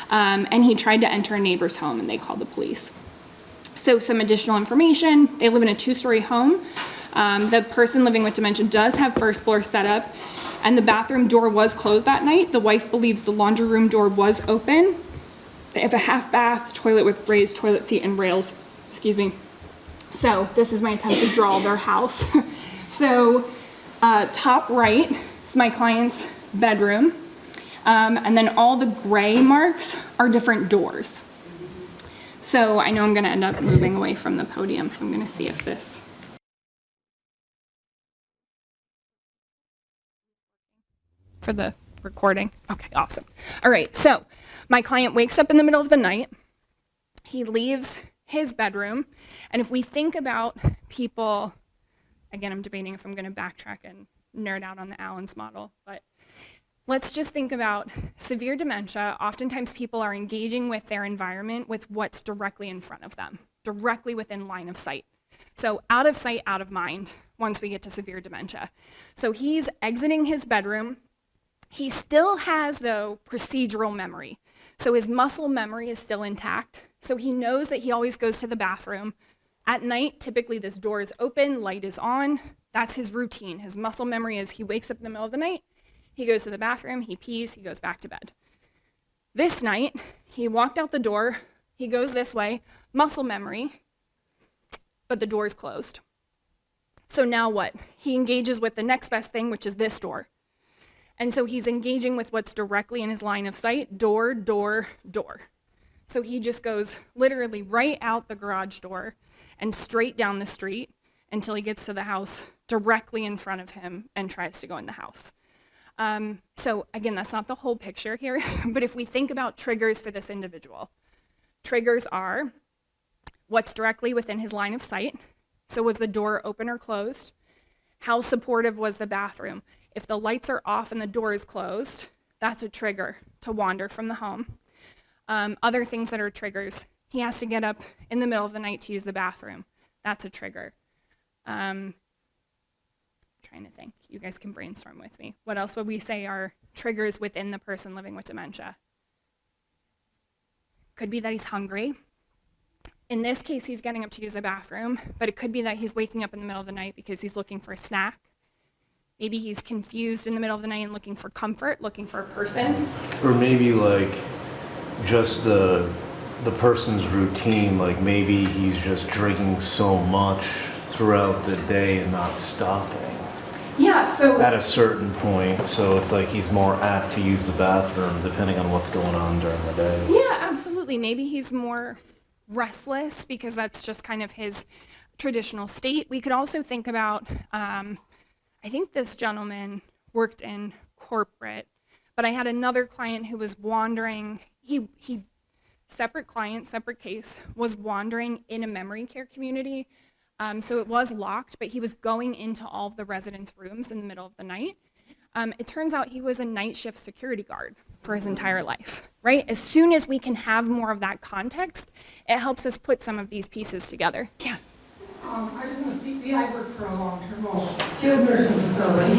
and he tried to enter a neighbor's home and they called the police. So some additional information, they live in a 2-story home. The person living with dementia does have first floor setup, and the bathroom door was closed that night. The wife believes the laundry room door was open. They have a half bath, toilet with raised toilet seat and rails, excuse me. So this is my attempt to draw their house. So top right is my client's bedroom. And then all the gray marks are different doors. So I know I'm gonna end up moving away from the podium, so I'm gonna see if this. For the recording. Okay, awesome. All right, so my client wakes up in the middle of the night. He leaves his bedroom. And if we think about people, again, I'm debating if I'm gonna backtrack and nerd out on the Allen's model, but let's just think about severe dementia. Oftentimes people are engaging with their environment with what's directly in front of them, directly within line of sight. So out of sight, out of mind, once we get to severe dementia. So he's exiting his bedroom. He still has, though, procedural memory. So his muscle memory is still intact. So he knows that he always goes to the bathroom. At night, typically this door is open, light is on. That's his routine. His muscle memory is he wakes up in the middle of the night, he goes to the bathroom, he pees, he goes back to bed. This night, he walked out the door, he goes this way, muscle memory, but the door is closed. So now what? He engages with the next best thing, which is this door. And so he's engaging with what's directly in his line of sight, door, door, door. So he just goes literally right out the garage door and straight down the street until he gets to the house directly in front of him and tries to go in the house. So again, that's not the whole picture here, but if we think about triggers for this individual, triggers are what's directly within his line of sight. So was the door open or closed? How supportive was the bathroom? If the lights are off and the door is closed, that's a trigger to wander from the home. Other things that are triggers, he has to get up in the middle of the night to use the bathroom. That's a trigger. Trying to think. You guys can brainstorm with me. What else would we say are triggers within the person living with dementia? Could be that he's hungry. In this case, he's getting up to use the bathroom, but it could be that he's waking up in the middle of the night because he's looking for a snack. Maybe he's confused in the middle of the night and looking for comfort, looking for a person. Or maybe like just the person's routine, like maybe he's just drinking so much throughout the day and not stopping. Yeah, so At a certain point, so it's like he's more apt to use the bathroom depending on what's going on during the day. yeah, absolutely. Maybe he's more restless because that's just kind of his traditional state. We could also think about, I think this gentleman worked in corporate, but I had another client who was wandering, he separate client, separate case, was wandering in a memory care community. So it was locked, but he was going into all of the residents' rooms in the middle of the night. It turns out he was a night shift security guard for his entire life, right? As soon as we can have more of that context, it helps us put some of these pieces together. Yeah. I just want to speak, I work for a long-term, skilled nursing facility.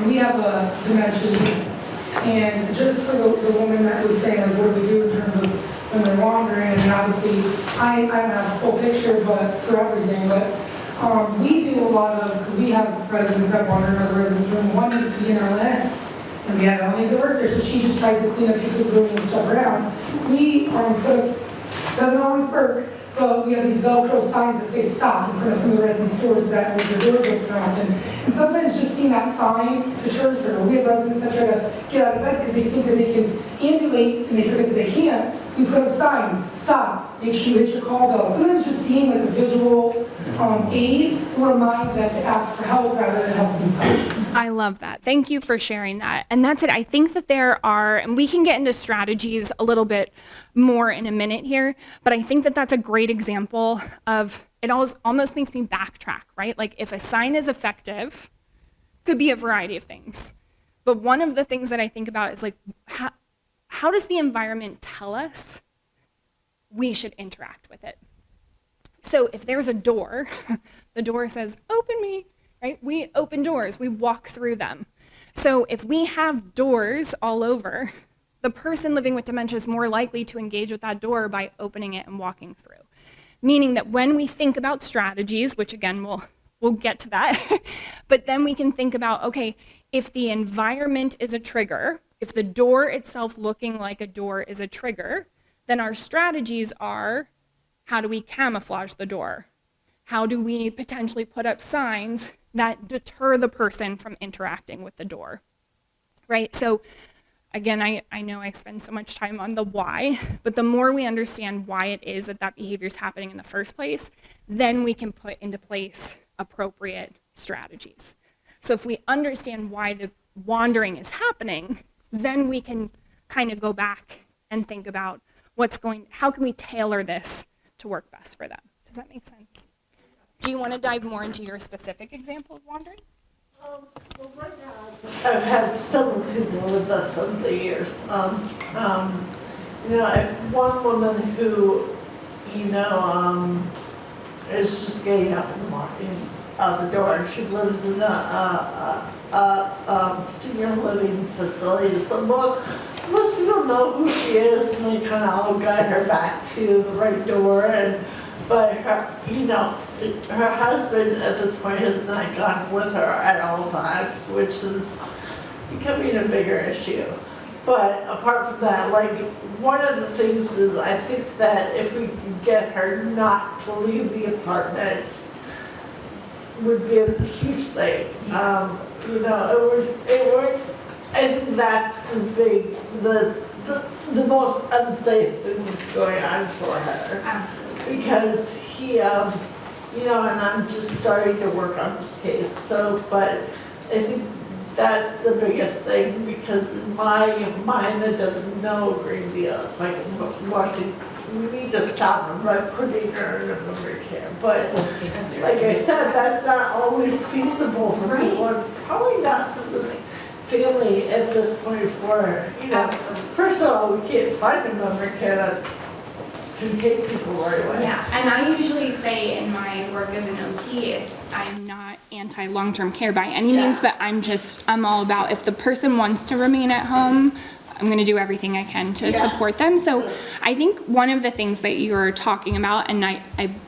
We have a dementia unit. And just for the woman that was saying, like, what do we do in terms of when they're wandering? And obviously, I don't have a full picture, but for everything, but we do a lot of, because we have residents that wander in other residents' room. One used to be in LNN, and we have LNAs that work there, so she just tries to clean up people's rooms and stuff around. We doesn't always work, but we have these Velcro signs that say stop in front of some of the residents' doors that leave their doors open often. And sometimes just seeing that sign deters her. We have residents that try to get out of bed because they think that they can ambulate and they forget that they can't. We put up signs, stop, make sure you hit your call bell. Sometimes just seeing like a visual aid will remind them to ask for help rather than help themselves. I love that. Thank you for sharing that. And that's it. I think that there are, and we can get into strategies a little bit more in a minute here, but I think that that's a great example of, it almost makes me backtrack, right? Like if a sign is effective, could be a variety of things. But one of the things that I think about is like, how does the environment tell us we should interact with it? So if there's a door, the door says, open me, right? We open doors, we walk through them. So if we have doors all over, the person living with dementia is more likely to engage with that door by opening it and walking through. Meaning that when we think about strategies, which again, we'll get to that, but then we can think about, okay, if the environment is a trigger, if the door itself looking like a door is a trigger, then our strategies are, how do we camouflage the door? How do we potentially put up signs that deter the person from interacting with the door, right? So again, I know I spend so much time on the why, but the more we understand why it is that behavior is happening in the first place, then we can put into place appropriate strategies. So if we understand why the wandering is happening, then we can kind of go back and think about how can we tailor this to work best for them? Does that make sense? Do you want to dive more into your specific example of wandering? Well, right now, I've had several people with us over the years. I have one woman who, is just getting up and walking out the door. She lives in a senior living facility. So most people know who she is, and they kind of all guide her back to the right door. But her husband at this point has not gone with her at all times, which is becoming a bigger issue. But apart from that, like, one of the things is I think that if we can get her not to leave the apartment would be a huge thing. It would, I think that's the most unsafe thing that's going on for her. Absolutely. Because he, and I'm just starting to work on this case, but I think that's the biggest thing, because in my mind, it doesn't know a great deal. It's like watching we need to stop them by putting her in a memory care. But like I said, that's not always feasible for people, and probably not for this family at this point for, you know, first of all, we can't find a memory care that can take people right away. Yeah, and I usually say in my work as an OT, I'm not anti-long-term care by any means, but I'm all about if the person wants to remain at home, I'm going to do everything I can to support them. So I think one of the things that you're talking about, and I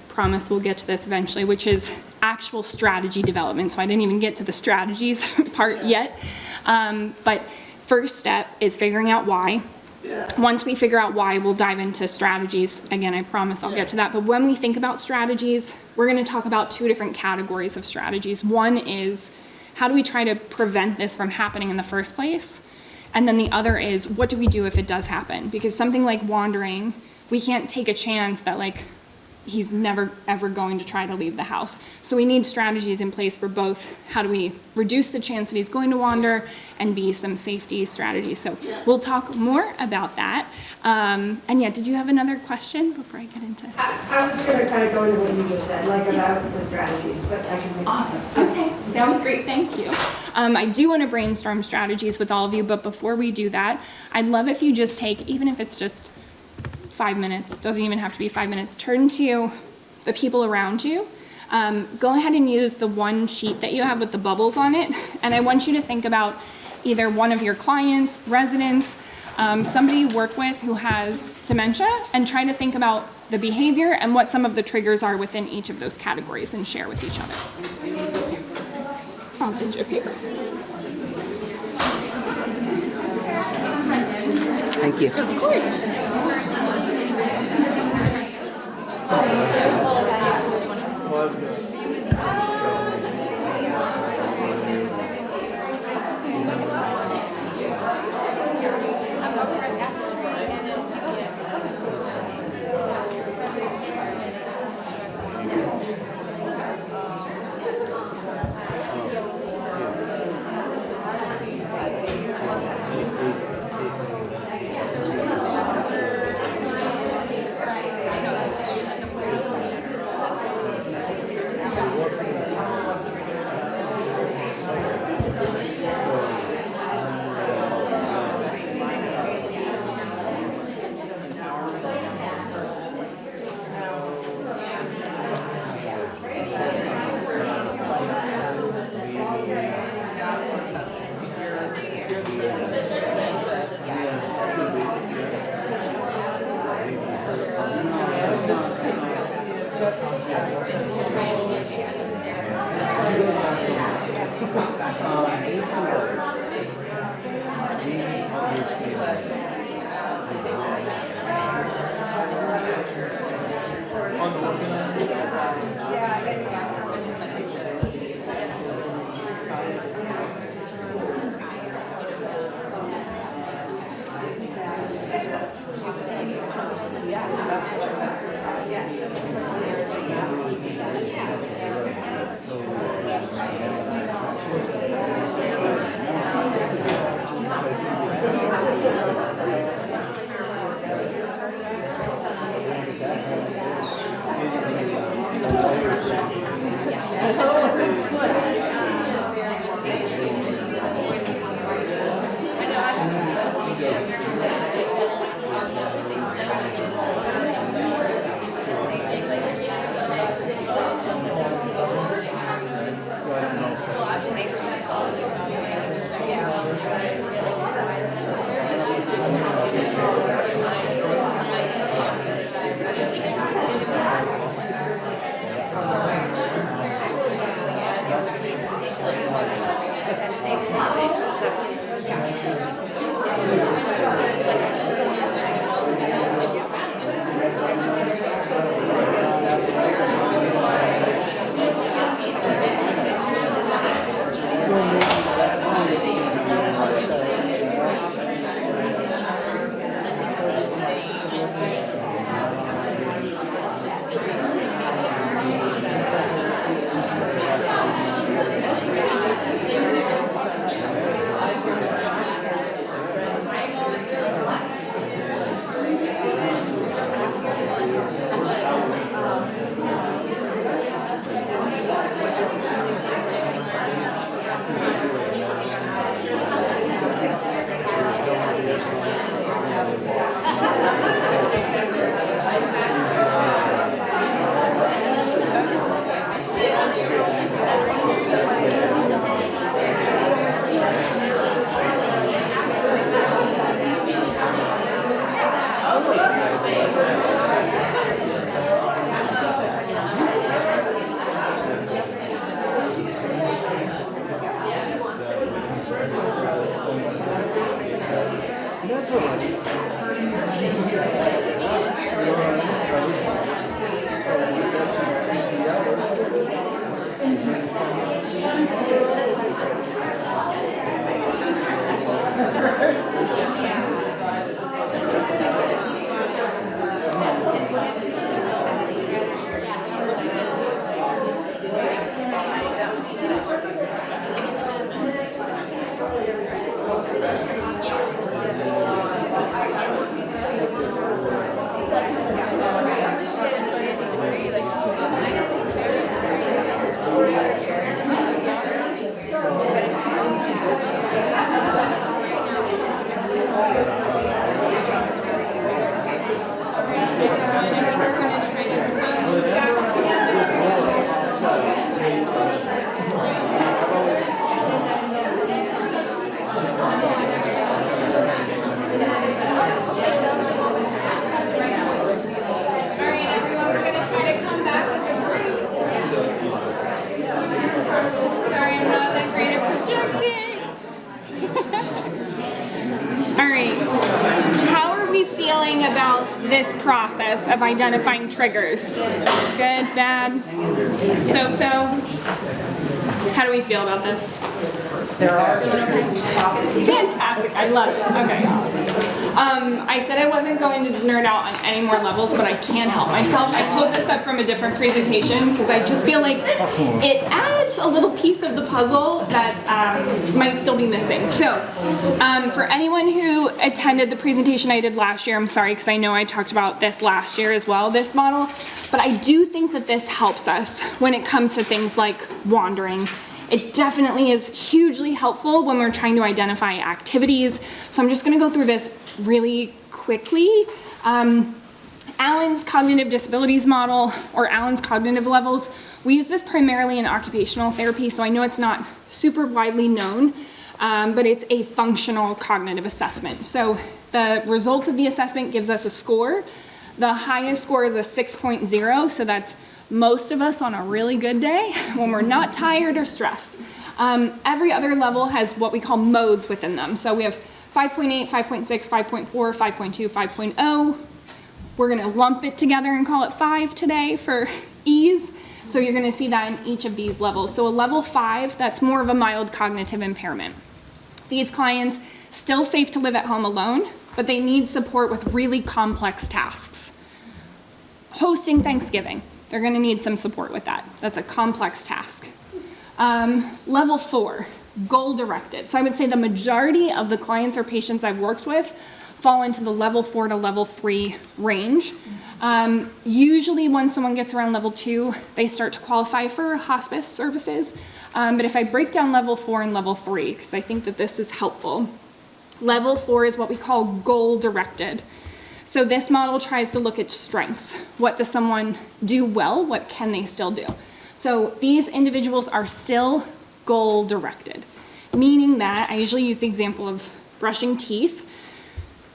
promise we'll get to this eventually, which is actual strategy development. So I didn't even get to the strategies part yet. But first step is figuring out why. Once we figure out why, we'll dive into strategies. Again, I promise I'll get to that. But when we think about strategies, we're going to talk about two different categories of strategies. One is how do we try to prevent this from happening in the first place? And then the other is what do we do if it does happen? Because something like wandering, we can't take a chance that like he's never ever going to try to leave the house. So we need strategies in place for both how do we reduce the chance that he's going to wander and be some safety strategies. So we'll talk more about that. And yeah, did you have another question before I get into it? I was going to kind of go into what you just said, like about the strategies, but I can make Awesome. Okay, sounds great. Thank you. I do want to brainstorm strategies with all of you, but before we do that, I'd love if you just take, even if it's just 5 minutes, doesn't even have to be 5 minutes, turn to the people around you. Go ahead and use the one sheet that you have with the bubbles on it, and I want you to think about either one of your clients, residents, somebody you work with who has dementia, and try to think about the behavior and what some of the triggers are within each of those categories and share with each other. I'll get you a paper. Thank you. Of course. process of identifying triggers? Good, bad, so? How do we feel about this? There are. Feeling okay? Fantastic, I love it. Okay, awesome. I said I wasn't going to nerd out on any more levels, but I can't help myself. I pulled this up from a different presentation because I just feel like it adds a little piece of the puzzle that might still be missing. So, for anyone who attended the presentation I did last year, I'm sorry because I know I talked about this last year as well, this model, but I do think that this helps us when it comes to things like wandering. It definitely is hugely helpful when we're trying to identify activities. So I'm just going to go through this really quickly. Allen's cognitive disabilities model, or Allen's cognitive levels, we use this primarily in occupational therapy, so I know it's not super widely known, but it's a functional cognitive assessment. So the results of the assessment gives us a score. The highest score is a 6.0, so that's most of us on a really good day when we're not tired or stressed. Every other level has what we call modes within them. So we have 5.8, 5.6, 5.4, 5.2, 5.0. We're gonna lump it together and call it 5 today for ease. So you're gonna see that in each of these levels. So a level 5, that's more of a mild cognitive impairment. These clients still safe to live at home alone, but they need support with really complex tasks. Hosting Thanksgiving. They're going to need some support with that. That's a complex task. Level 4, goal-directed. So I would say the majority of the clients or patients I've worked with fall into the level 4 to level 3 range. Usually when someone gets around level 2, they start to qualify for hospice services. But if I break down level 4 and level 3, because I think that this is helpful, level 4 is what we call goal-directed. So this model tries to look at strengths. What does someone do well? What can they still do? So these individuals are still goal-directed, meaning that I usually use the example of brushing teeth.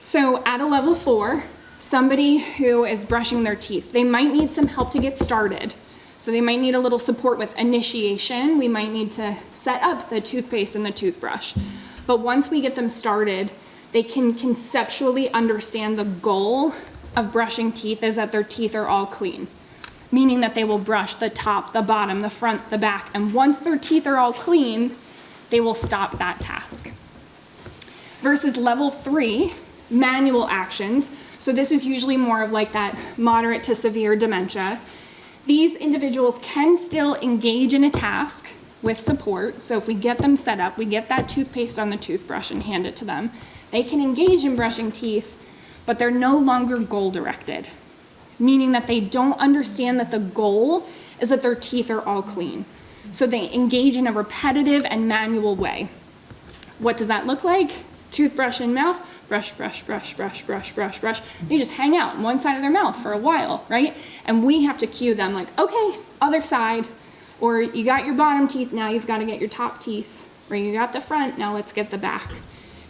So at a level 4, somebody who is brushing their teeth, they might need some help to get started. So they might need a little support with initiation. We might need to set up the toothpaste and the toothbrush. But once we get them started, they can conceptually understand the goal of brushing teeth is that their teeth are all clean, meaning that they will brush the top, the bottom, the front, the back, and once their teeth are all clean, they will stop that task. Versus level 3, manual actions. So this is usually more of like that moderate to severe dementia. These individuals can still engage in a task with support. So if we get them set up, we get that toothpaste on the toothbrush and hand it to them. They can engage in brushing teeth, but they're no longer goal-directed, meaning that they don't understand that the goal is that their teeth are all clean. So they engage in a repetitive and manual way. What does that look like? Toothbrush in mouth, brush, brush, brush, brush, brush, brush, brush. They just hang out on one side of their mouth for a while, right? And we have to cue them like, okay, other side. Or you got your bottom teeth, now you've got to get your top teeth. Or you got the front, now let's get the back.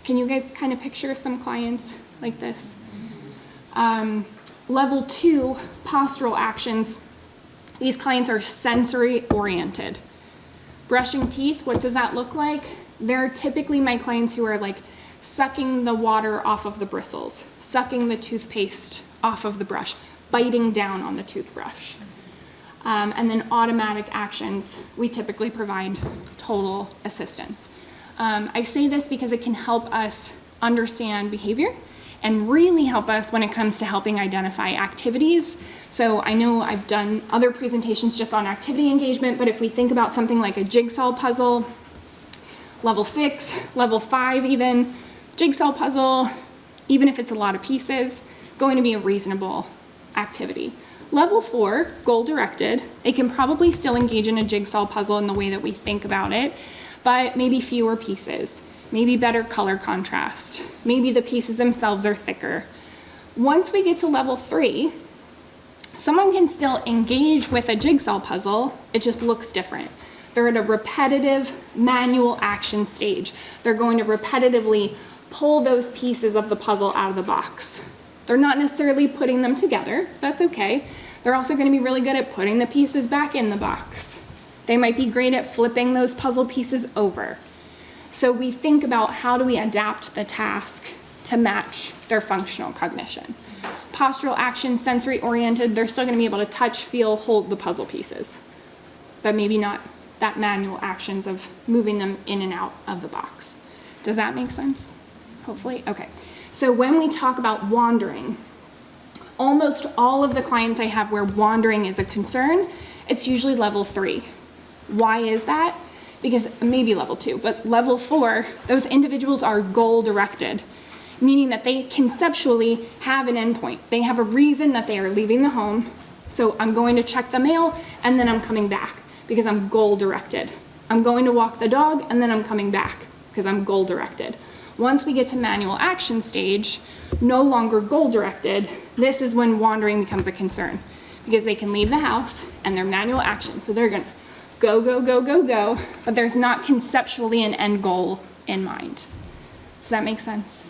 Can you guys kind of picture some clients like this? Level 2, postural actions. These clients are sensory oriented. Brushing teeth, what does that look like? They're typically my clients who are like sucking the water off of the bristles, sucking the toothpaste off of the brush, biting down on the toothbrush. And then automatic actions, we typically provide total assistance. I say this because it can help us understand behavior and really help us when it comes to helping identify activities. So I know I've done other presentations just on activity engagement, but if we think about something like a jigsaw puzzle, level 6, level 5 even, jigsaw puzzle, even if it's a lot of pieces, going to be a reasonable activity. Level 4, goal-directed, they can probably still engage in a jigsaw puzzle in the way that we think about it, but maybe fewer pieces, maybe better color contrast, maybe the pieces themselves are thicker. Once we get to level 3, someone can still engage with a jigsaw puzzle, it just looks different. They're at a repetitive manual action stage. They're going to repetitively pull those pieces of the puzzle out of the box. They're not necessarily putting them together, that's okay. They're also going to be really good at putting the pieces back in the box. They might be great at flipping those puzzle pieces over. So we think about how do we adapt the task to match their functional cognition. postural action, sensory oriented, they're still going to be able to touch, feel, hold the puzzle pieces, but maybe not that manual actions of moving them in and out of the box. Does that make sense? Hopefully? Okay. So when we talk about wandering, almost all of the clients I have where wandering is a concern, it's usually level 3. Why is that? Because maybe level 2, but level 4, those individuals are goal directed, meaning that they conceptually have an endpoint. They have a reason that they are leaving the home. So I'm going to check the mail and then I'm coming back because I'm goal directed. I'm going to walk the dog and then I'm coming back because I'm goal directed. Once we get to manual action stage, no longer goal directed, this is when wandering becomes a concern because they can leave the house and they're manual action. So they're gonna go, go, go, go, go, but there's not conceptually an end goal in mind. Does that make sense?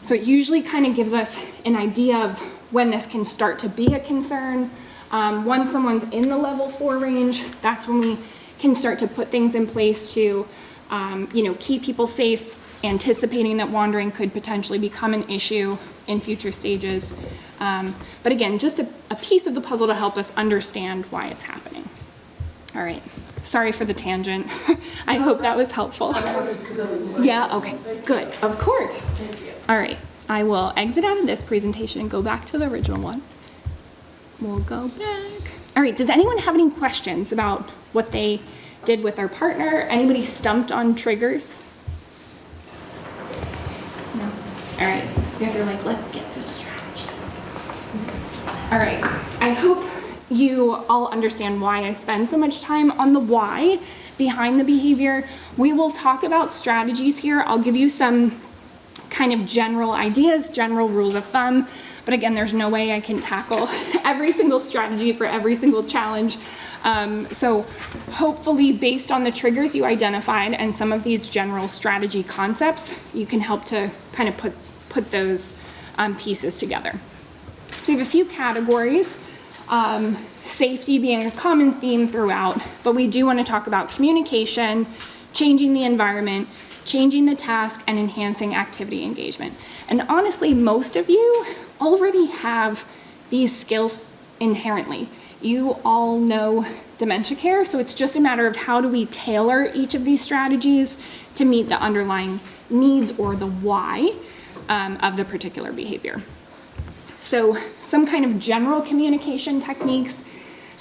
So it usually kind of gives us an idea of when this can start to be a concern. Once someone's in the level 4 range, that's when we can start to put things in place to, keep people safe, anticipating that wandering could potentially become an issue in future stages. But again, just a piece of the puzzle to help us understand why it's happening. All right, sorry for the tangent. I hope that was helpful. Yeah, okay, good, of course. All right, I will exit out of this presentation and go back to the original one. We'll go back. All right, does anyone have any questions about what they did with their partner? Anybody stumped on triggers? No? All right, you guys are like, let's get to strategies. All right, I hope you all understand why I spend so much time on the why behind the behavior. We will talk about strategies here. I'll give you some kind of general ideas, general rules of thumb, but again, there's no way I can tackle every single strategy for every single challenge. So hopefully based on the triggers you identified and some of these general strategy concepts, you can help to kind of put those pieces together. So we have a few categories. Safety being a common theme throughout, but we do want to talk about communication, changing the environment, changing the task, and enhancing activity engagement. And honestly, most of you already have these skills inherently. You all know dementia care, so it's just a matter of how do we tailor each of these strategies to meet the underlying needs or the why of the particular behavior. So some kind of general communication techniques.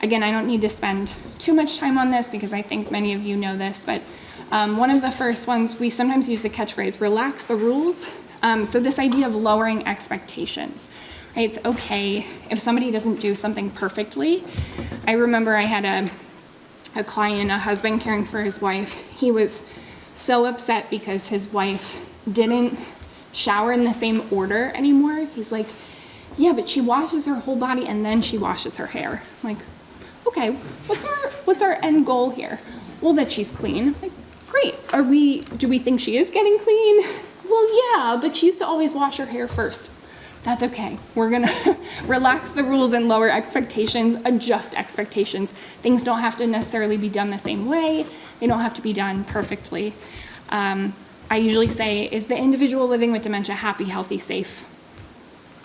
Again, I don't need to spend too much time on this because I think many of you know this, but one of the first ones, we sometimes use the catchphrase, relax the rules. So this idea of lowering expectations, right? It's okay if somebody doesn't do something perfectly. I remember I had a client, a husband caring for his wife. He was so upset because his wife didn't shower in the same order anymore. He's like, yeah, but she washes her whole body and then she washes her hair. I'm like, okay, what's our end goal here? Well, that she's clean. Like, great. Do we think she is getting clean? Well, yeah, but she used to always wash her hair first. That's okay. We're gonna relax the rules and lower expectations, adjust expectations. Things don't have to necessarily be done the same way. They don't have to be done perfectly. I usually say, is the individual living with dementia happy, healthy, safe?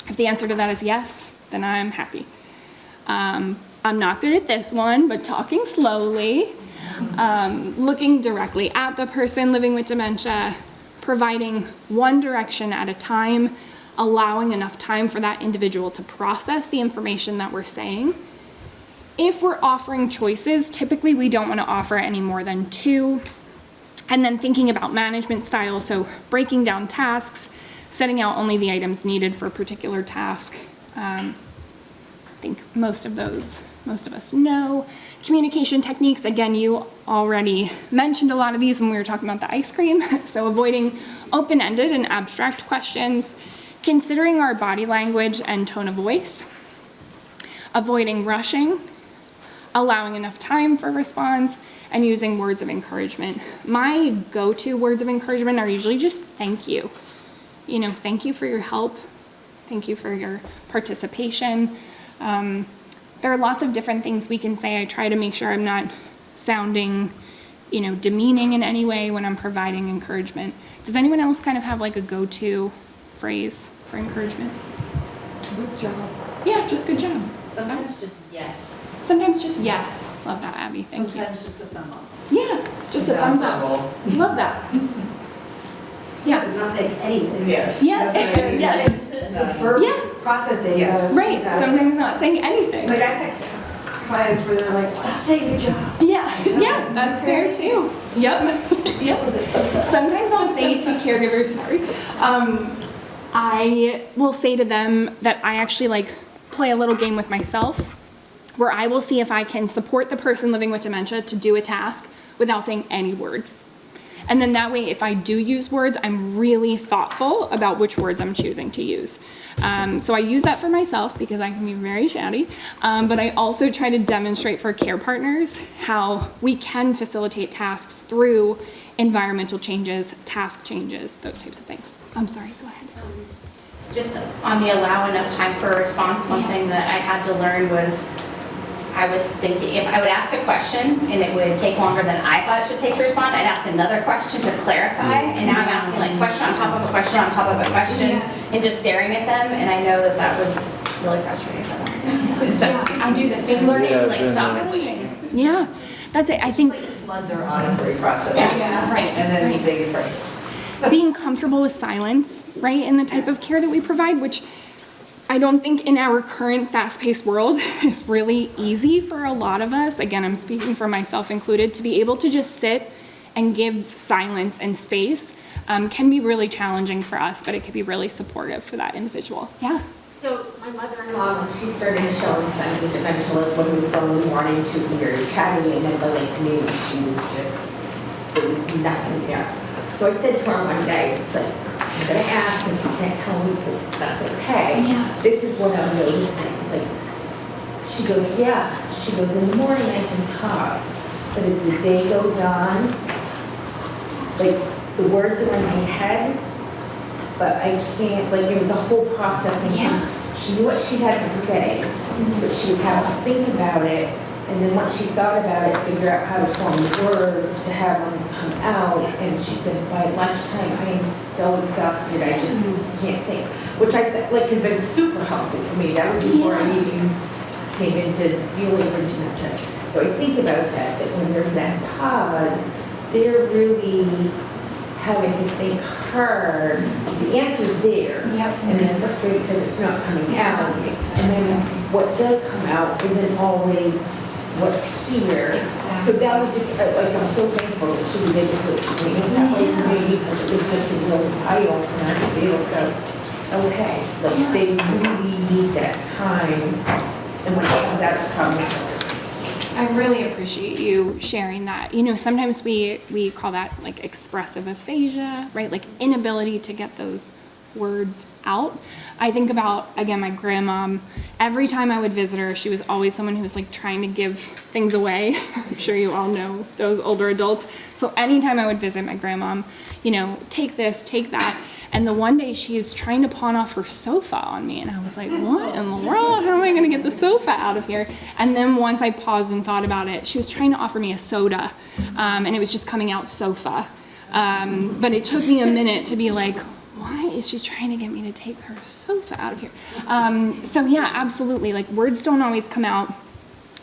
If the answer to that is yes, then I'm happy. I'm not good at this one, but talking slowly, looking directly at the person living with dementia, providing one direction at a time, allowing enough time for that individual to process the information that we're saying. If we're offering choices, typically we don't want to offer any more than 2. And then thinking about management style, so breaking down tasks, setting out only the items needed for a particular task. I think most of us know. Communication techniques, again, you already mentioned a lot of these when we were talking about the ice cream. So avoiding open-ended and abstract questions, considering our body language and tone of voice, avoiding rushing, allowing enough time for response, and using words of encouragement. My go-to words of encouragement are usually just thank you. Thank you for your help. Thank you for your participation. There are lots of different things we can say. I try to make sure I'm not sounding, demeaning in any way when I'm providing encouragement. Does anyone else kind of have like a go-to phrase for encouragement? Good job. Yeah, just good job. Sometimes just yes. Sometimes just yes. Love that, Abby. Thank you. Sometimes just a thumb up. Yeah, just a thumbs up. Love that. Yeah. It's not saying anything. Yes. Yeah. That's what I mean. Yeah. The verb Yeah. processing. Yes. Right. Sometimes not saying anything. Like I've had clients where they're like, stop saying your job. Yeah, yeah, that's fair too. Yep, yep. Sometimes I'll say to caregivers, sorry, I will say to them that I actually like play a little game with myself where I will see if I can support the person living with dementia to do a task without saying any words. And then that way, if I do use words, I'm really thoughtful about which words I'm choosing to use. So I use that for myself because I can be very chatty, but I also try to demonstrate for care partners how we can facilitate tasks through environmental changes, task changes, those types of things. I'm sorry, go ahead. Just on the allow enough time for a response, one thing that I had to learn was I was thinking if I would ask a question and it would take longer than I thought it should take to respond, I'd ask another question to clarify. And now I'm asking like question on top of a question on top of a question and just staring at them. And I know that that was really frustrating for them. So I do this. just learning Yeah, to like I've stop been and wait. Yeah, that's it. I think Just like flood their auditory process. Yeah, right, And then right. they get afraid. being comfortable with silence, right, in the type of care that we provide, which I don't think in our current fast-paced world is really easy for a lot of us, again, I'm speaking for myself included, to be able to just sit and give silence and space can be really challenging for us, but it could be really supportive for that individual. Yeah. So my mother-in-law, when she started showing signs of dementia, like when we were going in the morning, she was very chatty, and then by like noon, she was just, there was nothing there. So I said to her one day, it's like, I'm gonna ask, and you can't tell me that that's okay. Yeah. This is what I'm noticing. Like, she goes, yeah. She goes, in the morning I can talk, but as the day goes on, like, the words are in my head, but I can't, like, it was a whole processing. Yeah. She knew what she had to say, but she was having to think about it, and then once she thought about it, figure out how to form the words to have them come out, and she said, by lunchtime, I am so exhausted, I just can't think, which like has been super helpful for me. That was before I even came into dealing with dementia. So I think about that when there's that pause, they're really having to think hard. The answer's there. Yep. And they're frustrated because it's not coming out. Exactly. And then what does come out isn't always what's here. So that was just, like, I'm so thankful that she was able to explain it that way for me, because it was just a real eye-opener to be able to go, okay, like, they really need that time, and when it comes out, it's probably. I really appreciate you sharing that. You know, sometimes we call that like expressive aphasia, right? Like inability to get those words out. I think about, again, my grandma. Every time I would visit her, she was always someone who was like trying to give things away. I'm sure you all know those older adults. So anytime I would visit my grandma, you know, take this, take that. And the one day she was trying to pawn off her sofa on me. And I was like, what in the world? How am I going to get the sofa out of here? And then once I paused and thought about it, she was trying to offer me a soda. And it was just coming out sofa. But it took me a minute to be like, why is she trying to get me to take her sofa out of here? So yeah, absolutely. Like words don't always come out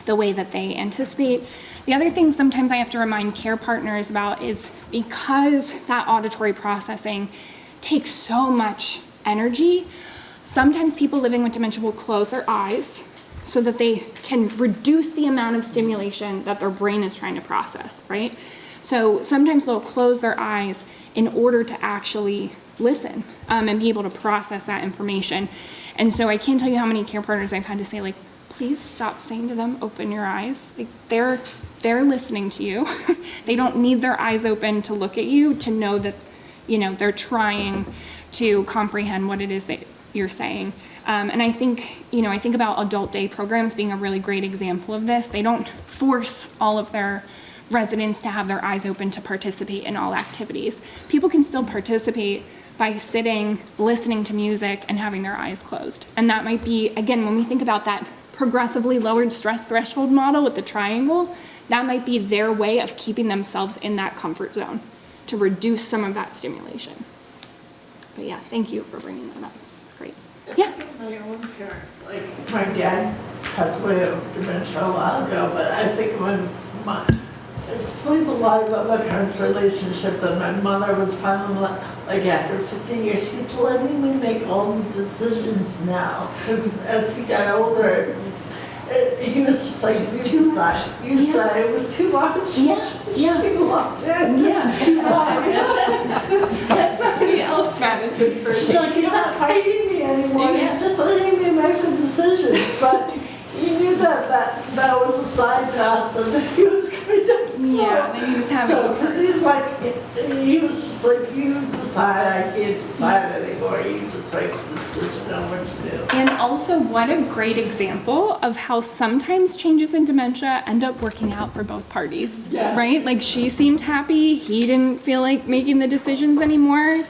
the way that they anticipate. The other thing sometimes I have to remind care partners about is because that auditory processing takes so much energy, sometimes people living with dementia will close their eyes so that they can reduce the amount of stimulation that their brain is trying to process, right? So sometimes they'll close their eyes in order to actually listen and be able to process that information. And so I can't tell you how many care partners I've had to say, like, please stop saying to them, open your eyes. Like they're listening to you. They don't need their eyes open to look at you to know that, you know, they're trying to comprehend what it is that you're saying. And I think, you know, I think about adult day programs being a really great example of this. They don't force all of their residents to have their eyes open to participate in all activities. People can still participate by sitting, listening to music, and having their eyes closed. And that might be, again, when we think about that progressively lowered stress threshold model with the triangle, that might be their way of keeping themselves in that comfort zone to reduce some of that stimulation. But yeah, thank you for bringing that up. It's great. Yeah. My own parents, like, my dad passed away of dementia a while ago, but I think it explains a lot about my parents' relationship, that my mother was finally, like, after 50 years, she was letting me make all the decisions now, because as he got older, he was just like, you decide, it was too much. Yeah. She locked in. Yeah, too much. Let somebody else manage this for She's like, he's not fighting me anymore, he's just letting me make the decisions, but he knew that was a side pass, and that he was going to. Yeah, that he was having. So, because he was just like, you decide, I can't decide anymore, you just make the decision on what to do. And also, what a great example of how sometimes changes in dementia end up working out for both parties, Yes. right? Like, she seemed happy, he didn't feel like making the decisions anymore.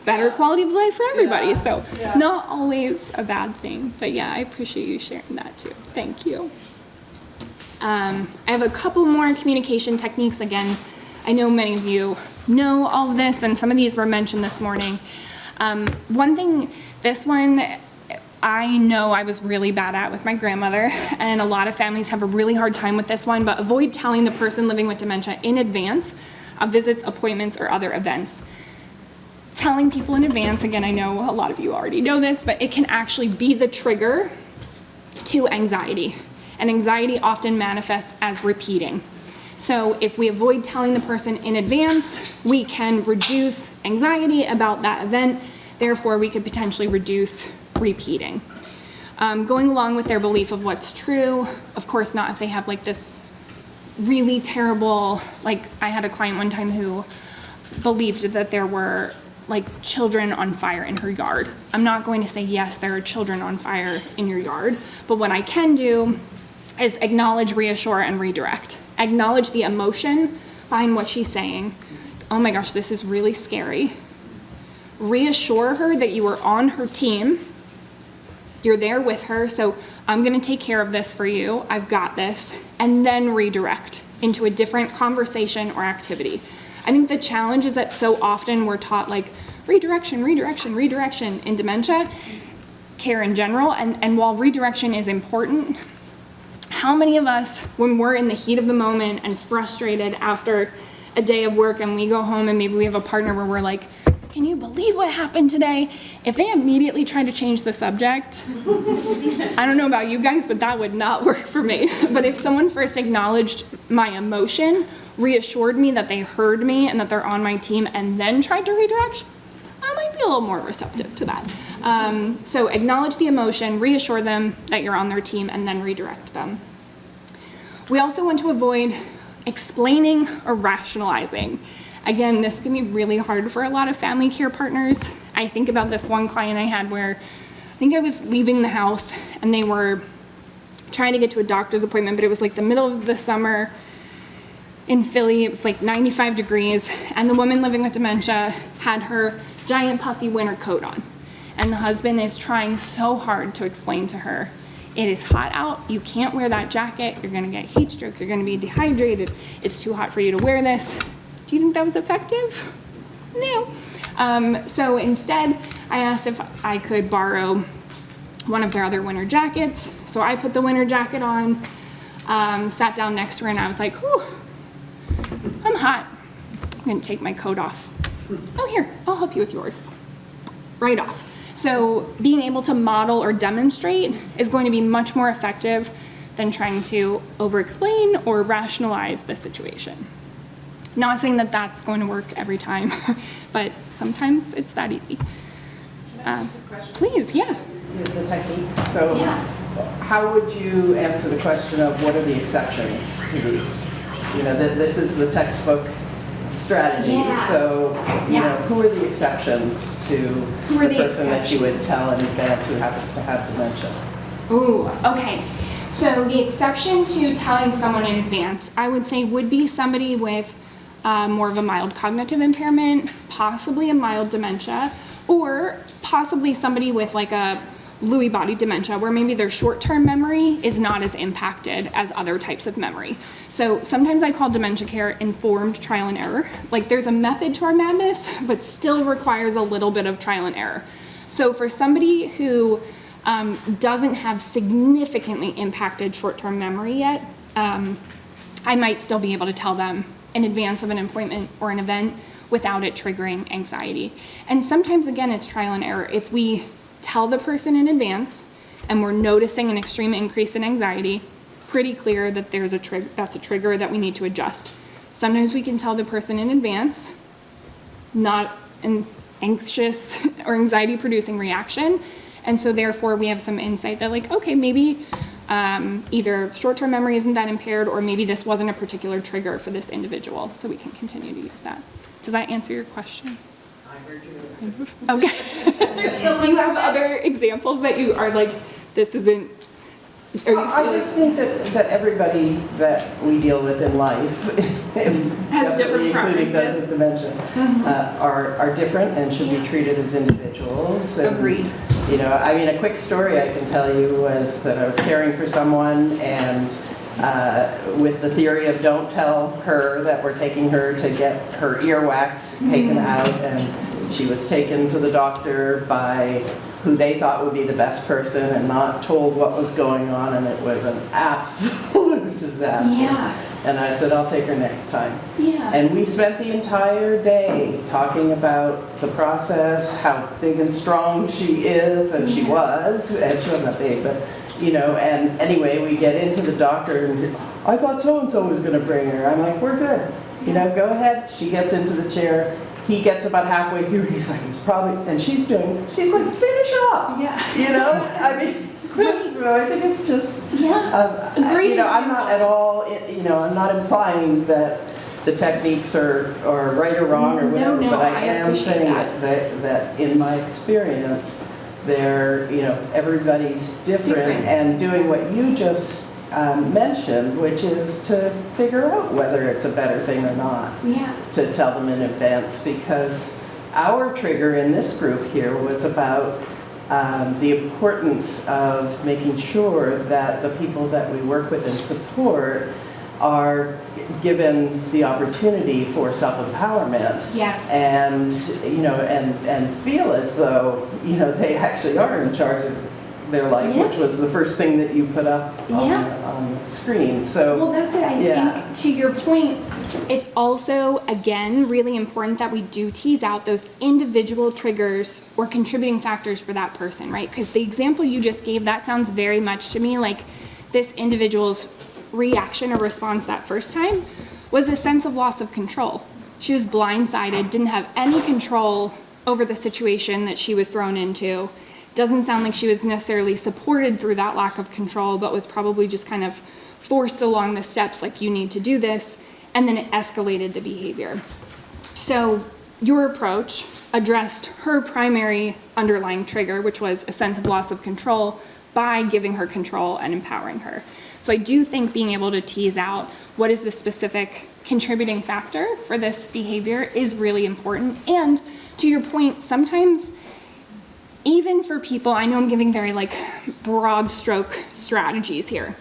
Better quality of life for everybody. Yeah. So, Yeah. not always a bad thing. But yeah, I appreciate you sharing that too. Thank you. I have a couple more communication techniques. Again, I know many of you know all of this, and some of these were mentioned this morning. One thing, this one, I know I was really bad at with my grandmother, and a lot of families have a really hard time with this one, but avoid telling the person living with dementia in advance of visits, appointments, or other events. Telling people in advance, again, I know a lot of you already know this, but it can actually be the trigger to anxiety. And anxiety often manifests as repeating. So if we avoid telling the person in advance, we can reduce anxiety about that event. Therefore, we could potentially reduce repeating. Going along with their belief of what's true, of course not if they have like this really terrible, like I had a client one time who believed that there were like children on fire in her yard. I'm not going to say, yes, there are children on fire in your yard, but what I can do is acknowledge, reassure, and redirect. Acknowledge the emotion behind what she's saying. Oh my gosh, this is really scary. Reassure her that you are on her team. You're there with her, so I'm gonna take care of this for you. I've got this. And then redirect into a different conversation or activity. I think the challenge is that so often we're taught like redirection, redirection, redirection in dementia care in general, and while redirection is important, how many of us, when we're in the heat of the moment and frustrated after a day of work and we go home and maybe we have a partner where we're like, can you believe what happened today? If they immediately try to change the subject, I don't know about you guys, but that would not work for me. But if someone first acknowledged my emotion, reassured me that they heard me and that they're on my team, and then tried to redirect, I might be a little more receptive to that. So acknowledge the emotion, reassure them that you're on their team, and then redirect them. We also want to avoid explaining or rationalizing. Again, this can be really hard for a lot of family care partners. I think about this one client I had where I think I was leaving the house and they were trying to get to a doctor's appointment, but it was like the middle of the summer in Philly. It was like 95 degrees, and the woman living with dementia had her giant puffy winter coat on. And the husband is trying so hard to explain to her, it is hot out, you can't wear that jacket, you're gonna get heat stroke, you're gonna be dehydrated, it's too hot for you to wear this. Do you think that was effective? No. So instead, I asked if I could borrow one of their other winter jackets. So I put the winter jacket on, sat down next to her, and I was like, whew, I'm hot. I'm gonna take my coat off. Oh, here, I'll help you with yours. Right off. So being able to model or demonstrate is going to be much more effective than trying to over-explain or rationalize the situation. Not saying that that's going to work every time, but sometimes it's that easy. Please, yeah. The techniques. So Yeah. how would you answer the question of what are the exceptions to these? You know, this is the textbook strategy. Yeah. So, you Yeah. know, who are the exceptions to Who are the the person that you would exceptions? tell in advance who happens to have dementia? Ooh, okay. So the exception to telling someone in advance, I would say, would be somebody with more of a mild cognitive impairment, possibly a mild dementia, or possibly somebody with like a Lewy body dementia where maybe their short-term memory is not as impacted as other types of memory. So sometimes I call dementia care informed trial and error. Like there's a method to our madness, but still requires a little bit of trial and error. So for somebody who doesn't have significantly impacted short-term memory yet, I might still be able to tell them in advance of an appointment or an event without it triggering anxiety. And sometimes, again, it's trial and error. If we tell the person in advance and we're noticing an extreme increase in anxiety, pretty clear that there's that's a trigger that we need to adjust. Sometimes we can tell the person in advance, not an anxious or anxiety-producing reaction, and so therefore we have some insight that like, okay, maybe either short-term memory isn't that impaired, or maybe this wasn't a particular trigger for this individual, so we can continue to use that. Does that answer your question? I heard you. Okay. Do you have other examples that you are like, this isn't, are you I just think that everybody that we deal with in life, has different including those preferences? with dementia, are different and should be treated as individuals. And, Agreed. you know, I mean, a quick story I can tell you was that I was caring for someone, and with the theory of don't tell her that we're taking her to get her earwax taken out, and she was taken to the doctor by who they thought would be the best person and not told what was going on, and it was an absolute disaster. Yeah. And I said, I'll take her next time. Yeah. And we spent the entire day talking about the process, how big and strong she is, and she was, and she wasn't that big, but, you know, and anyway, we get into the doctor, and I thought so-and-so was gonna bring her. I'm like, we're good. You know, go ahead. She gets into the chair. He gets about halfway through, he's like, he's probably, and she's like, finish up. Yeah. You know, I mean, so I think it's just, Agreed. you know, I'm not at all, you know, I'm not implying that the techniques are right or wrong or whatever, No, but I I am appreciate saying that. that in my experience, they're, you know, everybody's different, and doing what you just mentioned, which is to figure out whether it's a better thing or not. Yeah. To tell them in advance, because our trigger in this group here was about the importance of making sure that the people that we work with and support are given the opportunity for self-empowerment. Yes. And, you know, and feel as though, you know, they actually are in charge of their life, which was the first thing that you put up on the screen. So, well, that's it. I think to your point, it's also, again, really important that we do tease out those individual triggers or contributing factors for that person, right? Because the example you just gave, that sounds very much to me like this individual's reaction or response that first time was a sense of loss of control. She was blindsided, didn't have any control over the situation that she was thrown into. Doesn't sound like she was necessarily supported through that lack of control, but was probably just kind of forced along the steps like, you need to do this, and then it escalated the behavior. So your approach addressed her primary underlying trigger, which was a sense of loss of control, by giving her control and empowering her. So I do think being able to tease out what is the specific contributing factor for this behavior is really important. And to your point, sometimes even for people, I know I'm giving very like broad stroke strategies here.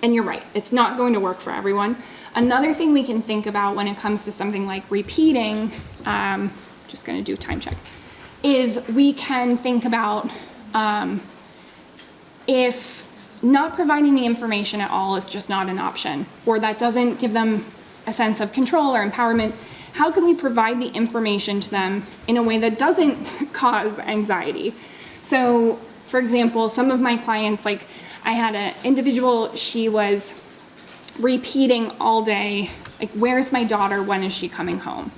And you're right, it's not going to work for everyone. Another thing we can think about when it comes to something like repeating, just gonna do time check, is we can think about if not providing the information at all is just not an option, or that doesn't give them a sense of control or empowerment, how can we provide the information to them in a way that doesn't cause anxiety? So, for example, some of my clients, like I had an individual, she was repeating all day, like, where's my daughter, when is she coming home?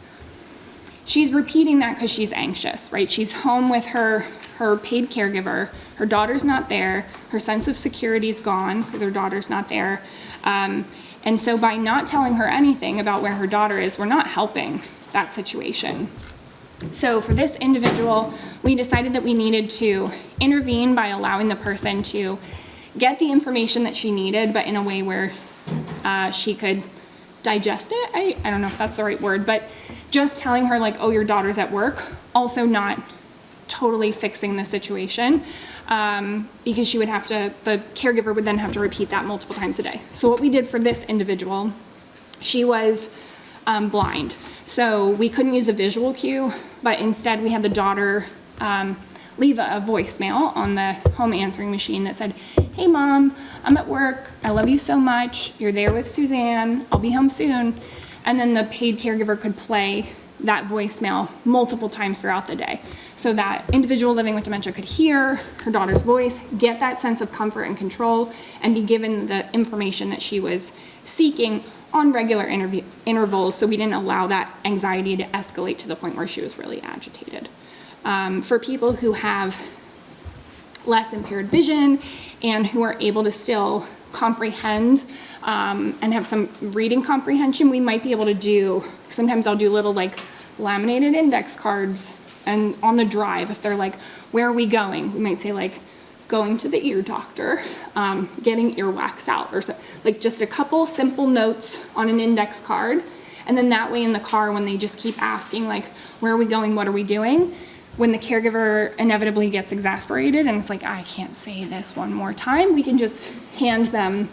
She's repeating that because she's anxious, right? She's home with her paid caregiver, her daughter's not there, her sense of security is gone because her daughter's not there. And so by not telling her anything about where her daughter is, we're not helping that situation. So for this individual, we decided that we needed to intervene by allowing the person to get the information that she needed, but in a way where she could digest it. I don't know if that's the right word, but just telling her like, oh, your daughter's at work, also not totally fixing the situation, because she would have to, the caregiver would then have to repeat that multiple times a day. So what we did for this individual, she was blind. So we couldn't use a visual cue, but instead we had the daughter leave a voicemail on the home answering machine that said, "Hey mom, I'm at work. I love you so much. You're there with Suzanne. I'll be home soon." And then the paid caregiver could play that voicemail multiple times throughout the day. So that individual living with dementia could hear her daughter's voice, get that sense of comfort and control, and be given the information that she was seeking on regular intervals, so we didn't allow that anxiety to escalate to the point where she was really agitated. For people who have less impaired vision and who are able to still comprehend and have some reading comprehension, we might be able to do, sometimes I'll do little like laminated index cards, and on the drive, if they're like, "Where are we going?" We might say like, "Going to the ear doctor, getting earwax out," or so, like just a couple simple notes on an index card. And then that way in the car, when they just keep asking like, "Where are we going? What are we doing?" When the caregiver inevitably gets exasperated and it's like, "I can't say this one more time," we can just hand them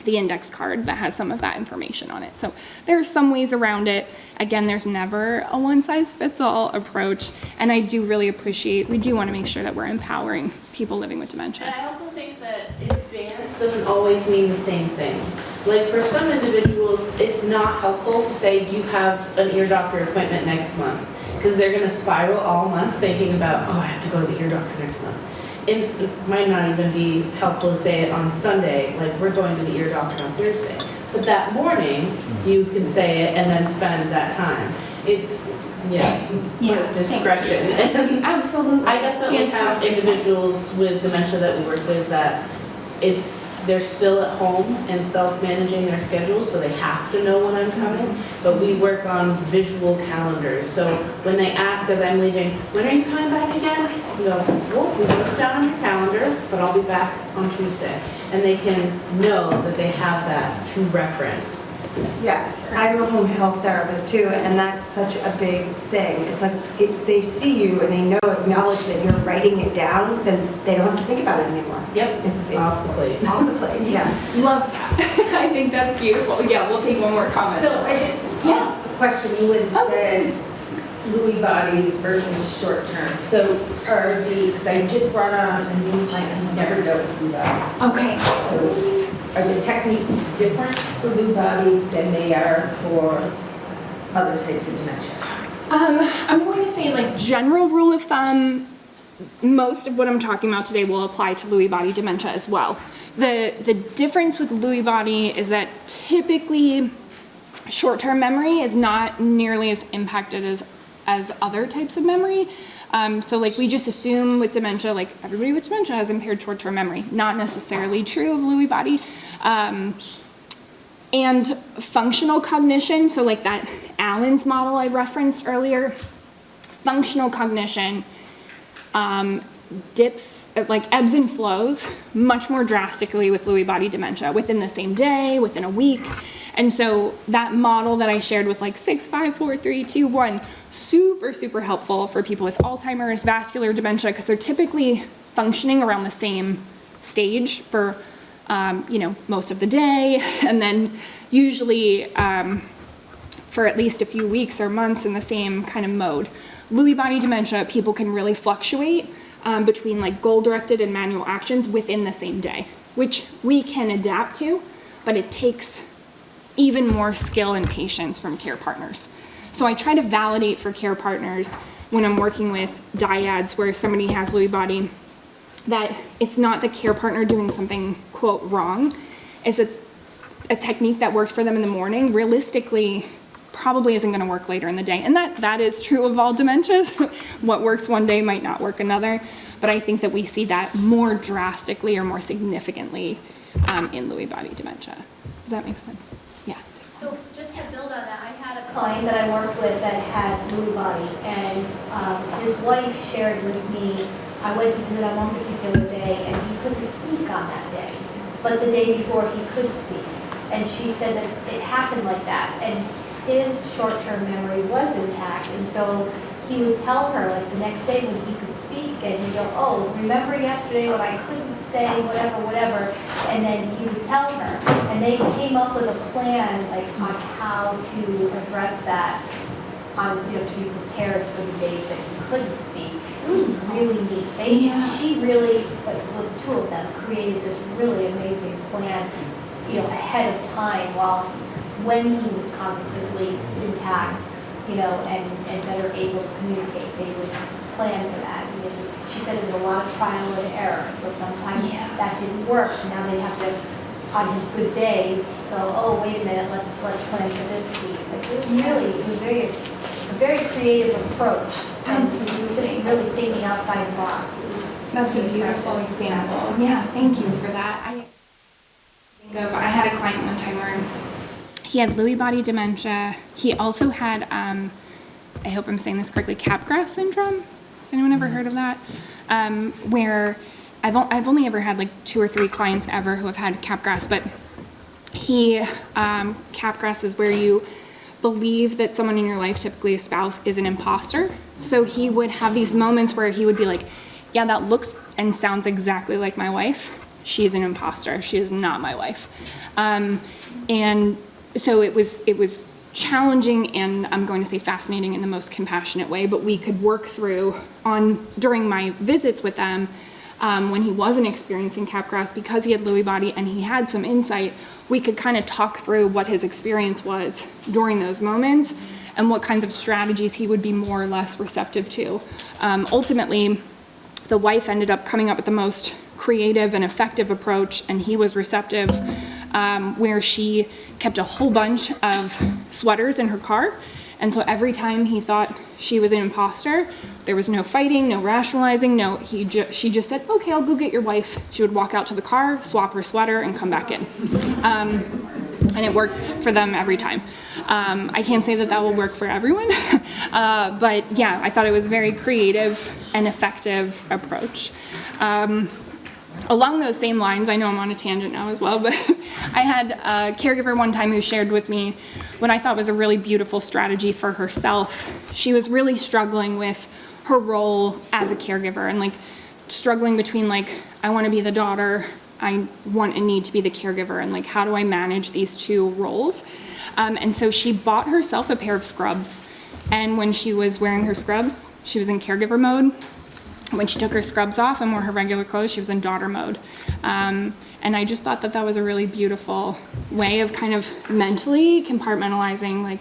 the index card that has some of that information on it. So there are some ways around it. Again, there's never a one-size-fits-all approach, and I do really appreciate, we do want to make sure that we're empowering people living with dementia. And I also think that advanced doesn't always mean the same thing. Like for some individuals, it's not helpful to say you have an ear doctor appointment next month, because they're going to spiral all month thinking about, "Oh, I have to go to the ear doctor next month." It might not even be helpful to say it on Sunday, like we're going to the ear doctor on Thursday. But that morning, you can say it and then spend that time. It's, discretion. And Absolutely. I definitely have individuals with dementia that we work with that they're still at home and self-managing their schedules, so they have to know when I'm coming, but we work on visual calendars. So when they ask as I'm leaving, "When are you coming back again?" We go, "Well, we wrote it down on your calendar, but I'll be back on Tuesday." And they can know that they have that to reference. Yes, I'm a home health therapist too, and that's such a big thing. It's like if they see you and they acknowledge that you're writing it down, then they don't have to think about it anymore. Yep, it's off the plate. Off the plate, yeah. Love that. I think that's beautiful. Yeah, we'll take one more comment. So I did, a question, you had said Lewy bodies versus short term. So because I just brought on a new client who never dealt with Lewy bodies. Okay. So are the techniques different for Lewy bodies than they are for other types of dementia? I'm going to say like general rule of thumb, most of what I'm talking about today will apply to Lewy body dementia as well. The difference with Lewy body is that typically short-term memory is not nearly as impacted as other types of memory. So like we just assume with dementia, like everybody with dementia has impaired short-term memory. Not necessarily true of Lewy body. And functional cognition, so like that Allen's model I referenced earlier, functional cognition dips, like ebbs and flows much more drastically with Lewy body dementia within the same day, within a week. And so that model that I shared with like 6, 5, 4, 3, 2, 1, super, super helpful for people with Alzheimer's, vascular dementia, because they're typically functioning around the same stage for most of the day, and then usually for at least a few weeks or months in the same kind of mode. Lewy body dementia, people can really fluctuate between like goal-directed and manual actions within the same day, which we can adapt to, but it takes even more skill and patience from care partners. So I try to validate for care partners when I'm working with dyads where somebody has Lewy body, that it's not the care partner doing something, quote, wrong. It's a technique that worked for them in the morning, realistically, probably isn't gonna work later in the day. And that is true of all dementias. What works one day might not work another. But I think that we see that more drastically or more significantly in Lewy body dementia. Does that make sense? Yeah. So just to build on that, I had a client that I worked with that had Lewy body, and his wife shared with me, I went to visit on one particular day and he couldn't speak on that day, but the day before he could speak. And she said that it happened like that, and his short-term memory was intact, and so he would tell her like the next day when he could speak, and he'd go, "Oh, remember yesterday when I couldn't say whatever," and then he would tell her, and they came up with a plan like on how to address that, to be prepared for the days that he couldn't speak. It was really neat. She really, like, the two of them, created this really amazing plan, ahead of time, when he was cognitively intact, and better able to communicate, they would plan for that. She said it was a lot of trial and error, so sometimes that didn't work, so now they have to, on his good days, go, oh, wait a minute, let's plan for this piece. Like, it was a very creative approach. Absolutely. Just really thinking outside the box. That's a beautiful example. Yeah, thank you for that. I had a client one time where he had Lewy body dementia. He also had, I hope I'm saying this correctly, Capgras syndrome. Has anyone ever heard of that? Where I've only ever had like 2 or 3 clients ever who have had Capgras, but Capgras is where you believe that someone in your life, typically a spouse, is an imposter. So he would have these moments where he would be like, yeah, that looks and sounds exactly like my wife. She's an imposter. She is not my wife. And so it was challenging, and I'm going to say fascinating in the most compassionate way, but we could work through during my visits with them, when he wasn't experiencing Capgras, because he had Lewy body and he had some insight, we could kind of talk through what his experience was during those moments and what kinds of strategies he would be more or less receptive to. Ultimately, the wife ended up coming up with the most creative and effective approach, and he was receptive, where she kept a whole bunch of sweaters in her car. And so every time he thought she was an imposter, there was no fighting, no rationalizing, she just said, okay, I'll go get your wife. She would walk out to the car, swap her sweater, and come back in. And it worked for them every time. I can't say that will work for everyone, but yeah, I thought it was a very creative and effective approach. Along those same lines, I know I'm on a tangent now as well, but I had a caregiver one time who shared with me what I thought was a really beautiful strategy for herself. She was really struggling with her role as a caregiver, and struggling between I want to be the daughter, I want and need to be the caregiver, and how do I manage these two roles? And so she bought herself a pair of scrubs, and when she was wearing her scrubs, she was in caregiver mode. When she took her scrubs off and wore her regular clothes, she was in daughter mode. And I just thought that was a really beautiful way of kind of mentally compartmentalizing,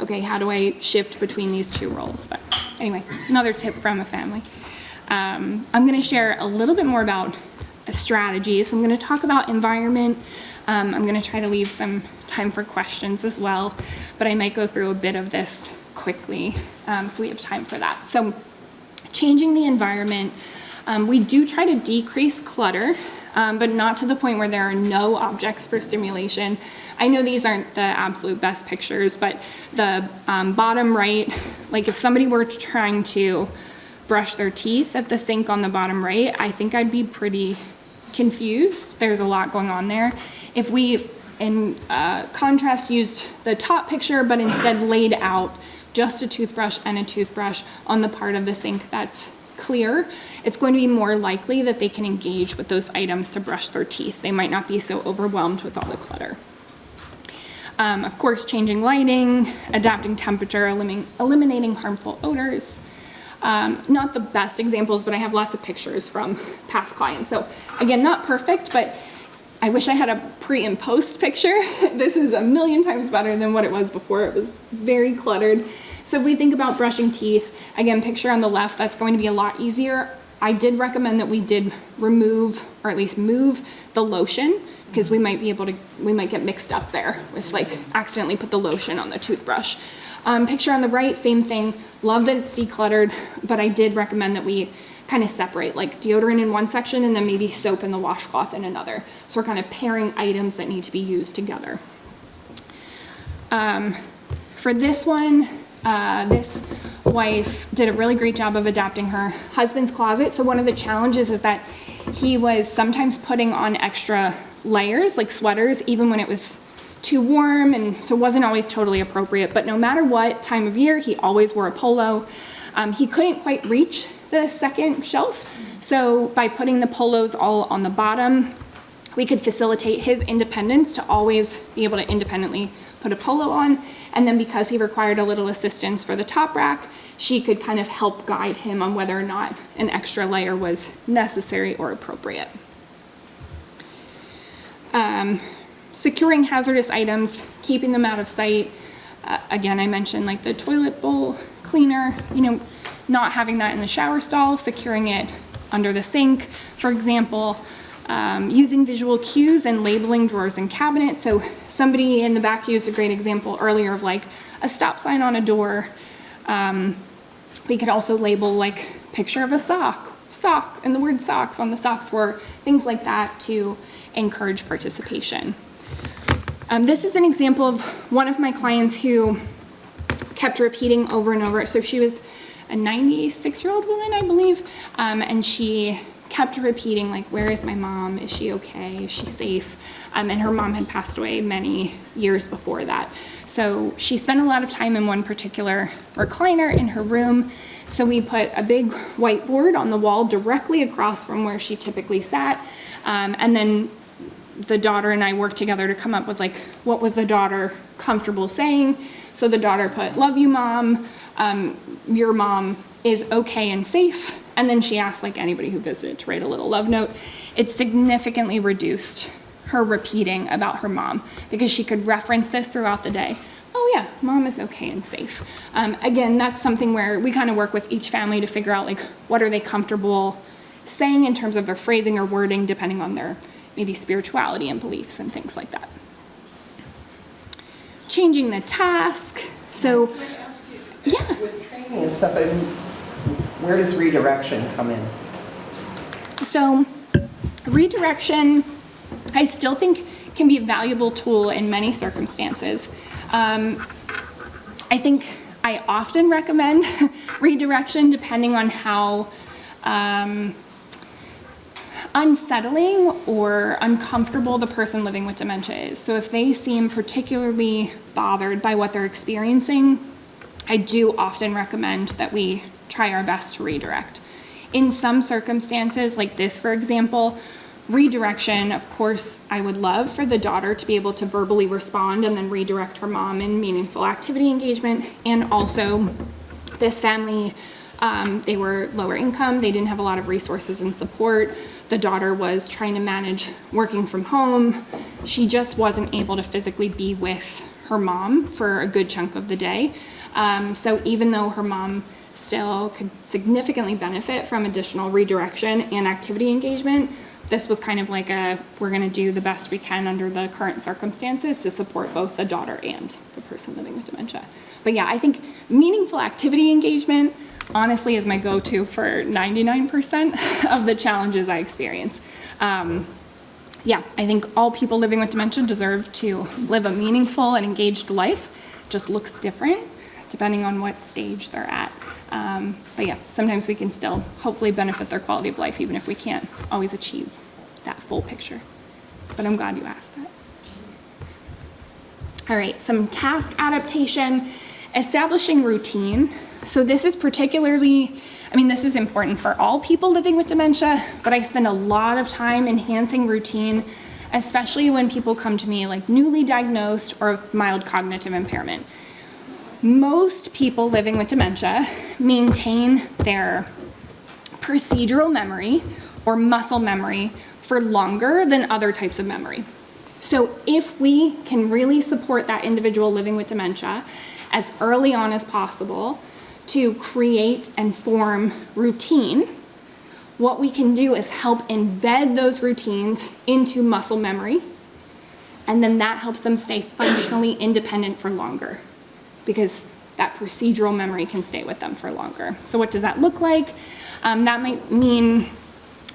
okay, how do I shift between these two roles? But anyway, another tip from a family. I'm going to share a little bit more about strategies. I'm going to talk about environment. I'm going to try to leave some time for questions as well, but I might go through a bit of this quickly, so we have time for that. So, changing the environment. We do try to decrease clutter, but not to the point where there are no objects for stimulation. I know these aren't the absolute best pictures, but the bottom right, if somebody were trying to brush their teeth at the sink on the bottom right, I think I'd be pretty confused. There's a lot going on there. If we, in contrast, used the top picture, but instead laid out just a toothbrush and a toothbrush on the part of the sink that's clear, it's going to be more likely that they can engage with those items to brush their teeth. They might not be so overwhelmed with all the clutter. Of course, changing lighting, adapting temperature, eliminating harmful odors. Not the best examples, but I have lots of pictures from past clients. So again, not perfect, but I wish I had a pre and post picture. This is a million times better than what it was before. It was very cluttered. So if we think about brushing teeth, again, picture on the left, that's going to be a lot easier. I did recommend that we did remove, or at least move, the lotion, because we might get mixed up there with accidentally put the lotion on the toothbrush. Picture on the right, same thing. Love that it's decluttered, but I did recommend that we kind of separate, deodorant in one section and then maybe soap and the washcloth in another. So we're kind of pairing items that need to be used together. For this one, this wife did a really great job of adapting her husband's closet. So one of the challenges is that he was sometimes putting on extra layers, like sweaters, even when it was too warm, and so it wasn't always totally appropriate. But no matter what time of year, he always wore a polo. He couldn't quite reach the second shelf, so by putting the polos all on the bottom, we could facilitate his independence to always be able to independently put a polo on. And then because he required a little assistance for the top rack, she could kind of help guide him on whether or not an extra layer was necessary or appropriate. Securing hazardous items, keeping them out of sight. Again, I mentioned like the toilet bowl cleaner, not having that in the shower stall, securing it under the sink, for example. Using visual cues and labeling drawers and cabinets. So somebody in the back used a great example earlier of like a stop sign on a door. We could also label like picture of a sock, and the word socks on the sock drawer, things like that to encourage participation. This is an example of one of my clients who kept repeating over and over. So she was a 96-year-old woman, I believe, and she kept repeating, like, where is my mom? Is she okay? Is she safe? And her mom had passed away many years before that. So she spent a lot of time in one particular recliner in her room. So we put a big whiteboard on the wall directly across from where she typically sat. And then the daughter and I worked together to come up with, like, what was the daughter comfortable saying? So the daughter put, love you, mom. Your mom is okay and safe. And then she asked, like, anybody who visited to write a little love note. It significantly reduced her repeating about her mom because she could reference this throughout the day. Oh yeah, mom is okay and safe. Again, that's something where we kind of work with each family to figure out, like, what are they comfortable saying in terms of their phrasing or wording, depending on their maybe spirituality and beliefs and things like that. Changing the task. So, yeah. With training and stuff, where does redirection come in? So, redirection, I still think, can be a valuable tool in many circumstances. I think I often recommend redirection depending on how unsettling or uncomfortable the person living with dementia is. So if they seem particularly bothered by what they're experiencing, I do often recommend that we try our best to redirect. In some circumstances, like this, for example, redirection, of course, I would love for the daughter to be able to verbally respond and then redirect her mom in meaningful activity engagement. And also, this family, they were lower income, they didn't have a lot of resources and support. The daughter was trying to manage working from home. She just wasn't able to physically be with her mom for a good chunk of the day. So even though her mom still could significantly benefit from additional redirection and activity engagement, this was kind of like we're gonna do the best we can under the current circumstances to support both the daughter and the person living with dementia. But yeah, I think meaningful activity engagement, honestly, is my go-to for 99% of the challenges I experience. Yeah, I think all people living with dementia deserve to live a meaningful and engaged life. It just looks different depending on what stage they're at. But yeah, sometimes we can still hopefully benefit their quality of life even if we can't always achieve that full picture. But I'm glad you asked that. All right, some task adaptation, establishing routine. So this is particularly, this is important for all people living with dementia, but I spend a lot of time enhancing routine, especially when people come to me like newly diagnosed or with mild cognitive impairment. Most people living with dementia maintain their procedural memory or muscle memory for longer than other types of memory. So if we can really support that individual living with dementia as early on as possible to create and form routine, what we can do is help embed those routines into muscle memory, and then that helps them stay functionally independent for longer, because that procedural memory can stay with them for longer. So what does that look like? That might mean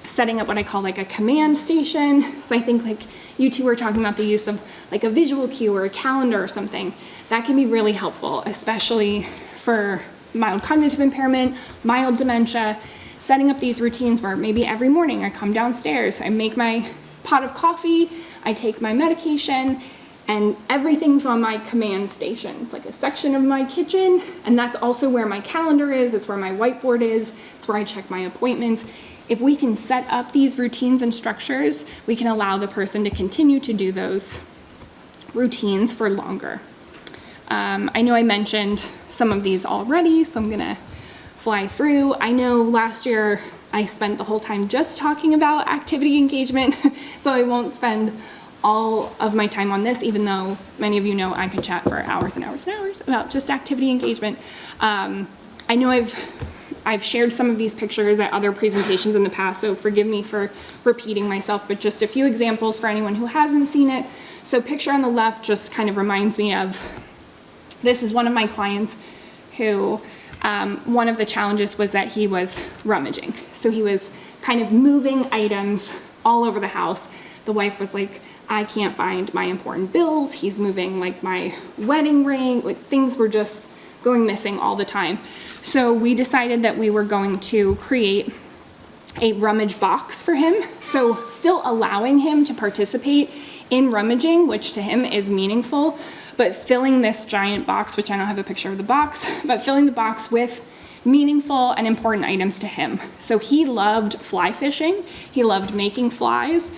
setting up what I call like a command station. So I think like you two were talking about the use of like a visual cue or a calendar or something. That can be really helpful, especially for mild cognitive impairment, mild dementia, setting up these routines where maybe every morning I come downstairs, I make my pot of coffee, I take my medication, and everything's on my command station. It's like a section of my kitchen, and that's also where my calendar is, it's where my whiteboard is, it's where I check my appointments. If we can set up these routines and structures, we can allow the person to continue to do those routines for longer. I know I mentioned some of these already, so I'm gonna fly through. I know last year I spent the whole time just talking about activity engagement, so I won't spend all of my time on this, even though many of you know I could chat for hours and hours and hours about just activity engagement. I know I've shared some of these pictures at other presentations in the past, so forgive me for repeating myself, but just a few examples for anyone who hasn't seen it. So picture on the left just kind of reminds me of, this is one of my clients who, one of the challenges was that he was rummaging. So he was kind of moving items all over the house. The wife was like, I can't find my important bills. He's moving like my wedding ring. Like things were just going missing all the time. So we decided that we were going to create a rummage box for him. So still allowing him to participate in rummaging, which to him is meaningful, but filling this giant box, which I don't have a picture of the box, but filling the box with meaningful and important items to him. So he loved fly fishing. He loved making flies.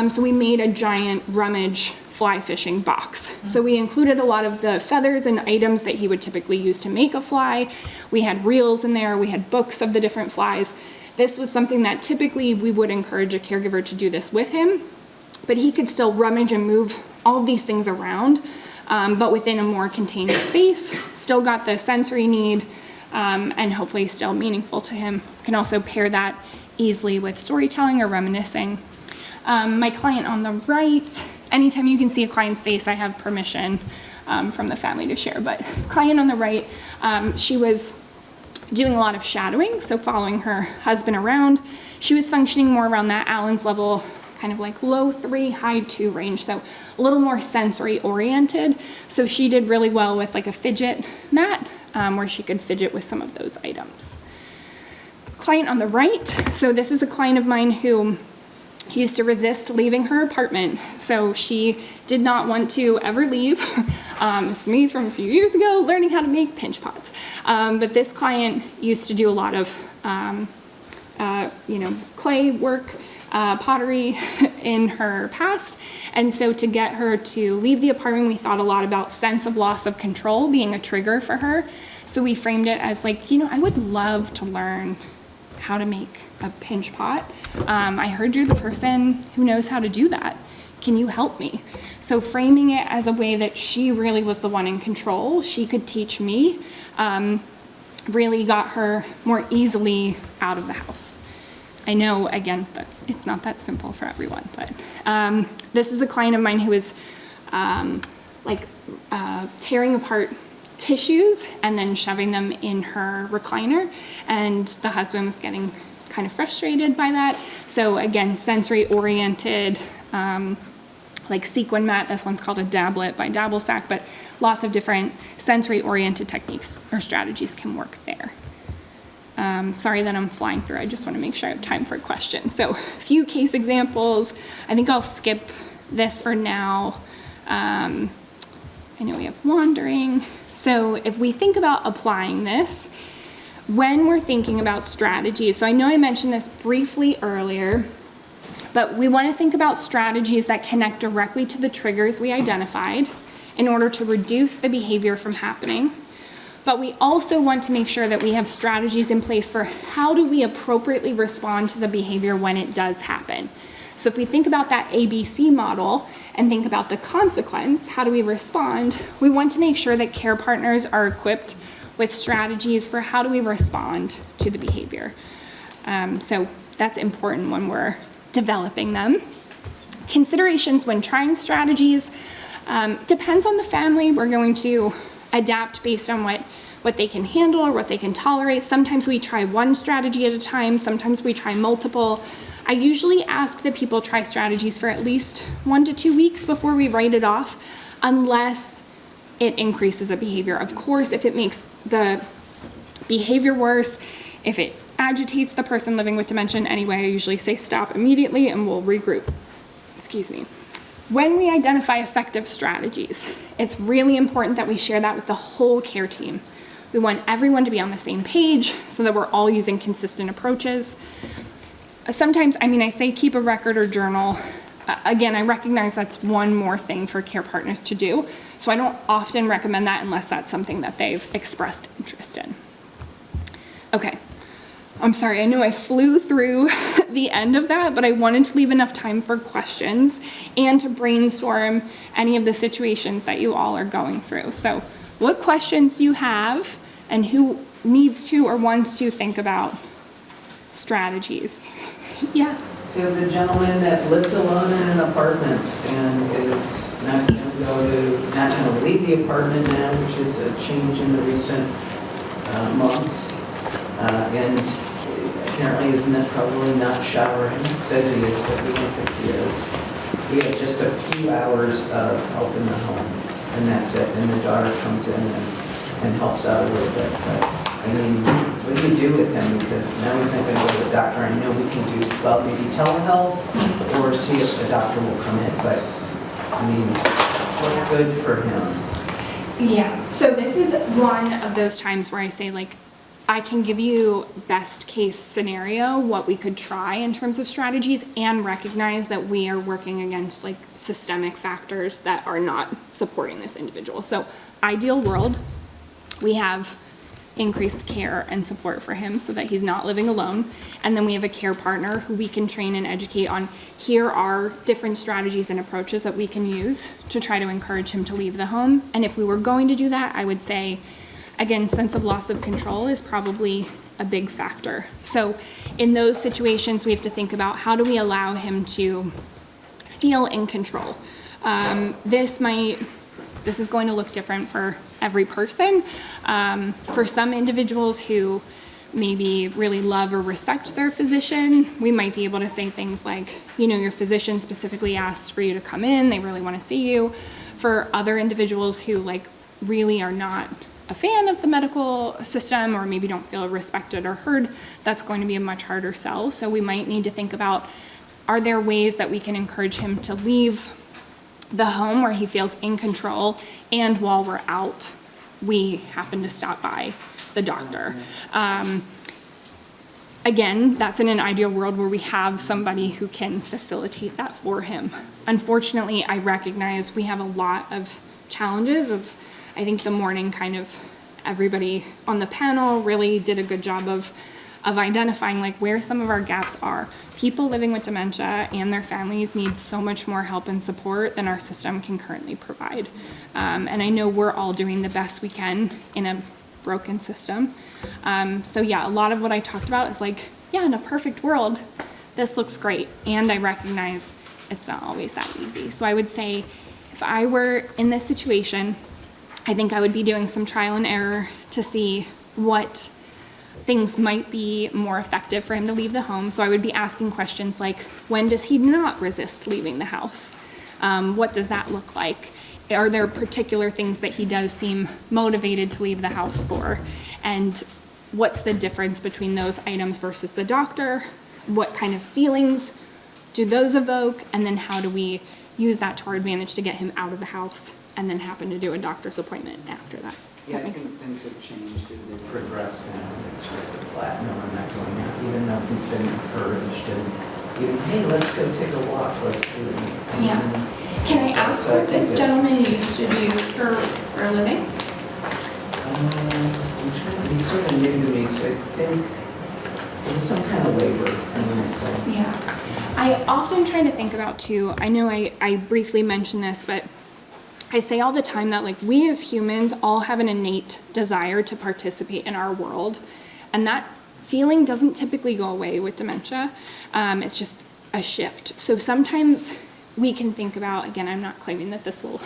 So we made a giant rummage fly fishing box. So we included a lot of the feathers and items that he would typically use to make a fly. We had reels in there. We had books of the different flies. This was something that typically we would encourage a caregiver to do this with him, but he could still rummage and move all of these things around, but within a more contained space, still got the sensory need, and hopefully still meaningful to him. You can also pair that easily with storytelling or reminiscing. My client on the right, anytime you can see a client's face, I have permission from the family to share, but client on the right, she was doing a lot of shadowing, so following her husband around. She was functioning more around that Allen's level, kind of like low 3, high 2 range, so a little more sensory oriented. So she did really well with like a fidget mat, where she could fidget with some of those items. Client on the right, so this is a client of mine who used to resist leaving her apartment. So she did not want to ever leave. It's me from a few years ago, learning how to make pinch pots. But this client used to do a lot of, clay work, pottery in her past. And so to get her to leave the apartment, we thought a lot about sense of loss of control being a trigger for her. So we framed it as like, I would love to learn how to make a pinch pot. I heard you're the person who knows how to do that. Can you help me? So framing it as a way that she really was the one in control, she could teach me, really got her more easily out of the house. I know, again, it's not that simple for everyone, but this is a client of mine who is tearing apart tissues and then shoving them in her recliner, and the husband was getting kind of frustrated by that. So again, sensory oriented, like sequin mat. This one's called a dablet by Dabblesack, but lots of different sensory oriented techniques or strategies can work there. Sorry that I'm flying through. I just want to make sure I have time for questions. So a few case examples. I think I'll skip this for now. I know we have wandering. So if we think about applying this, when we're thinking about strategies, so I know I mentioned this briefly earlier, but we want to think about strategies that connect directly to the triggers we identified in order to reduce the behavior from happening. But we also want to make sure that we have strategies in place for how do we appropriately respond to the behavior when it does happen. So if we think about that ABC model and think about the consequence, how do we respond? We want to make sure that care partners are equipped with strategies for how do we respond to the behavior. So that's important when we're developing them. Considerations when trying strategies, depends on the family. We're going to adapt based on what they can handle or what they can tolerate. Sometimes we try one strategy at a time, sometimes we try multiple. I usually ask that people try strategies for at least 1 to 2 weeks before we write it off, unless it increases a behavior. Of course, if it makes the behavior worse, if it agitates the person living with dementia in any way, I usually say stop immediately and we'll regroup. Excuse me. When we identify effective strategies, it's really important that we share that with the whole care team. We want everyone to be on the same page so that we're all using consistent approaches. Sometimes, I say keep a record or journal. Again, I recognize that's one more thing for care partners to do, so I don't often recommend that unless that's something that they've expressed interest in. Okay. I'm sorry, I know I flew through the end of that, but I wanted to leave enough time for questions and to brainstorm any of the situations that you all are going through. So what questions do you have, and who needs to or wants to think about strategies? Yeah. So the gentleman that lives alone in an apartment and is not going to leave the apartment now, which is a change in the recent months, and apparently is probably not showering. Says he is, but we don't think he is. We have just a few hours of help in the home, and that's it. And the daughter comes in and helps out a little bit. But I mean, what do you do with him? Because now he's not going to go to the doctor. I know we can do, well, maybe telehealth or see if the doctor will come in. But I mean, what's good for him? Yeah. So this is one of those times where I say, like, I can give you best case scenario, what we could try in terms of strategies, and recognize that we are working against like systemic factors that are not supporting this individual. So ideal world, we have increased care and support for him so that he's not living alone. And then we have a care partner who we can train and educate on, here are different strategies and approaches that we can use to try to encourage him to leave the home. And if we were going to do that, I would say, again, sense of loss of control is probably a big factor. So in those situations, we have to think about, how do we allow him to feel in control? This is going to look different for every person. For some individuals who maybe really love or respect their physician, we might be able to say things like, you know, your physician specifically asked for you to come in, they really want to see you. For other individuals who like really are not a fan of the medical system or maybe don't feel respected or heard, that's going to be a much harder sell. So we might need to think about, are there ways that we can encourage him to leave the home where he feels in control, and while we're out, we happen to stop by the doctor. Again, that's in an ideal world where we have somebody who can facilitate that for him. Unfortunately, I recognize we have a lot of challenges. As I think the morning kind of everybody on the panel really did a good job of identifying like where some of our gaps are. People living with dementia and their families need so much more help and support than our system can currently provide. And I know we're all doing the best we can in a broken system. So yeah, a lot of what I talked about is like, yeah, in a perfect world, this looks great. And I recognize it's not always that easy. So I would say, if I were in this situation, I think I would be doing some trial and error to see what things might be more effective for him to leave the home. So I would be asking questions like, when does he not resist leaving the house? What does that look like? Are there particular things that he does seem motivated to leave the house for? And what's the difference between those items versus the doctor? What kind of feelings do those evoke? And then how do we use that to our advantage to get him out of the house and then happen to do a doctor's appointment after that? Yeah, I think things have changed. They've progressed now. It's just a flat, no, I'm not doing that, even though he's been encouraged and even, hey, let's go take a walk, let's do it. Yeah. Can I ask what this gentleman used to do for a living? He's sort of new to me, so I think it was some kind of labor, I'm going to say. Yeah. I often try to think about too, I know I briefly mentioned this, but I say all the time that like we as humans all have an innate desire to participate in our world, and that feeling doesn't typically go away with dementia. It's just a shift. So sometimes we can think about, again, I'm not claiming that this will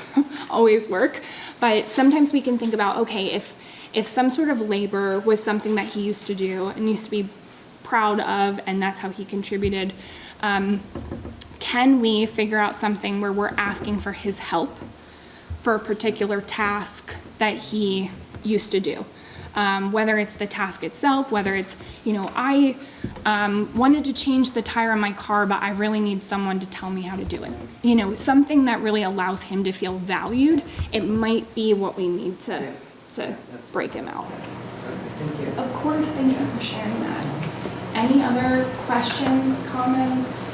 always work, but sometimes we can think about, okay, if some sort of labor was something that he used to do and used to be proud of, and that's how he contributed, can we figure out something where we're asking for his help for a particular task that he used to do? Whether it's the task itself, whether it's, you know, I wanted to change the tire on my car, but I really need someone to tell me how to do it. You know, something that really allows him to feel valued. It might be what we need to break him out. Thank you. Of course, thank you for sharing that. Any other questions, comments,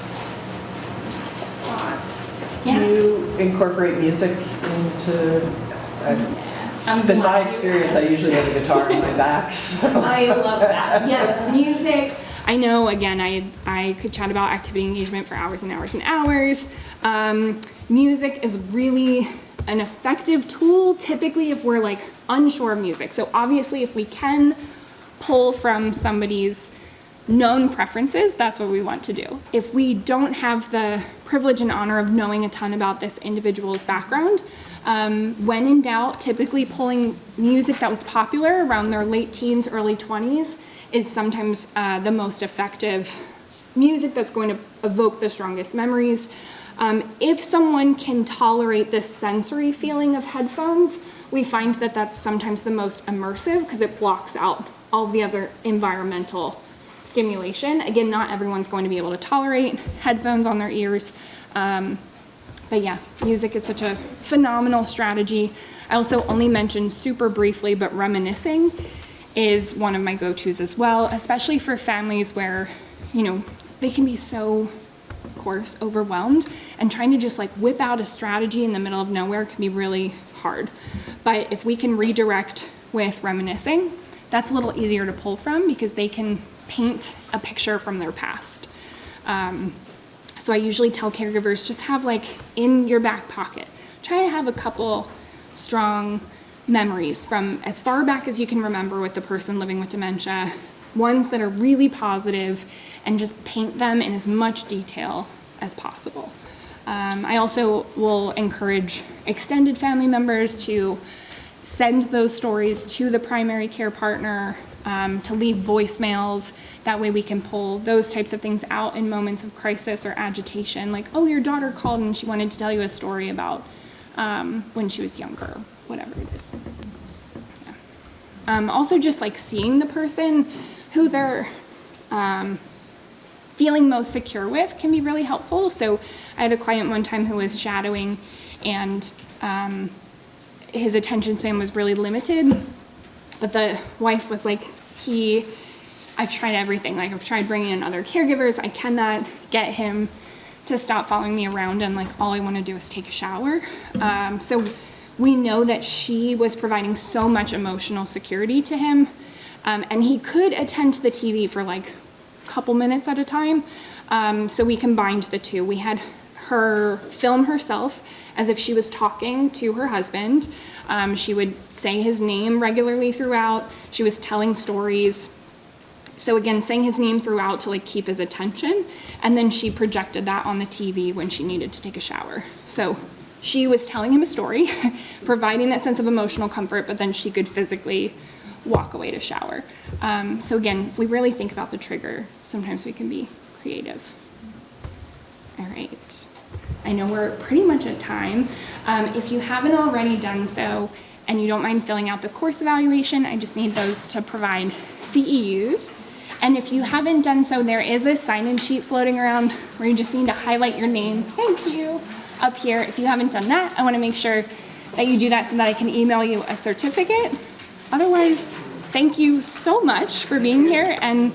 thoughts? Do you incorporate music into It's been my experience, I usually have a guitar in my back, so. I love that. Yes, music. I know, again, I could chat about activity engagement for hours and hours and hours. Music is really an effective tool, typically if we're like unsure of music. So obviously if we can pull from somebody's known preferences, that's what we want to do. If we don't have the privilege and honor of knowing a ton about this individual's background, when in doubt, typically pulling music that was popular around their late teens, early 20s is sometimes the most effective music that's going to evoke the strongest memories. If someone can tolerate this sensory feeling of headphones, we find that that's sometimes the most immersive because it blocks out all the other environmental stimulation. Again, not everyone's going to be able to tolerate headphones on their ears. But yeah, music is such a phenomenal strategy. I also only mentioned super briefly, but reminiscing is one of my go-tos as well, especially for families where, you know, they can be so, of course, overwhelmed, and trying to just like whip out a strategy in the middle of nowhere can be really hard. But if we can redirect with reminiscing, that's a little easier to pull from because they can paint a picture from their past. So I usually tell caregivers, just have like in your back pocket, try to have a couple strong memories from as far back as you can remember with the person living with dementia, ones that are really positive, and just paint them in as much detail as possible. I also will encourage extended family members to send those stories to the primary care partner, to leave voicemails. That way we can pull those types of things out in moments of crisis or agitation, like, oh, your daughter called and she wanted to tell you a story about when she was younger, whatever it is. Yeah. Also just like seeing the person who they're feeling most secure with can be really helpful. So I had a client one time who was shadowing, and his attention span was really limited, but the wife was like, I've tried everything. Like, I've tried bringing in other caregivers. I cannot get him to stop following me around, and like all I want to do is take a shower. So we know that she was providing so much emotional security to him, and he could attend to the TV for like a couple minutes at a time. So we combined the two. We had her film herself as if she was talking to her husband. She would say his name regularly throughout. She was telling stories. So again, saying his name throughout to like keep his attention. And then she projected that on the TV when she needed to take a shower. So she was telling him a story, providing that sense of emotional comfort, but then she could physically walk away to shower. So again, if we really think about the trigger, sometimes we can be creative. All right. I know we're pretty much at time. If you haven't already done so, and you don't mind filling out the course evaluation, I just need those to provide CEUs. And if you haven't done so, there is a sign-in sheet floating around where you just need to highlight your name, thank you, up here. If you haven't done that, I want to make sure that you do that so that I can email you a certificate. Otherwise, thank you so much for being here, and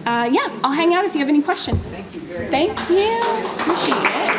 yeah, I'll hang out if you have any questions. Thank you. Thank you. Appreciate it.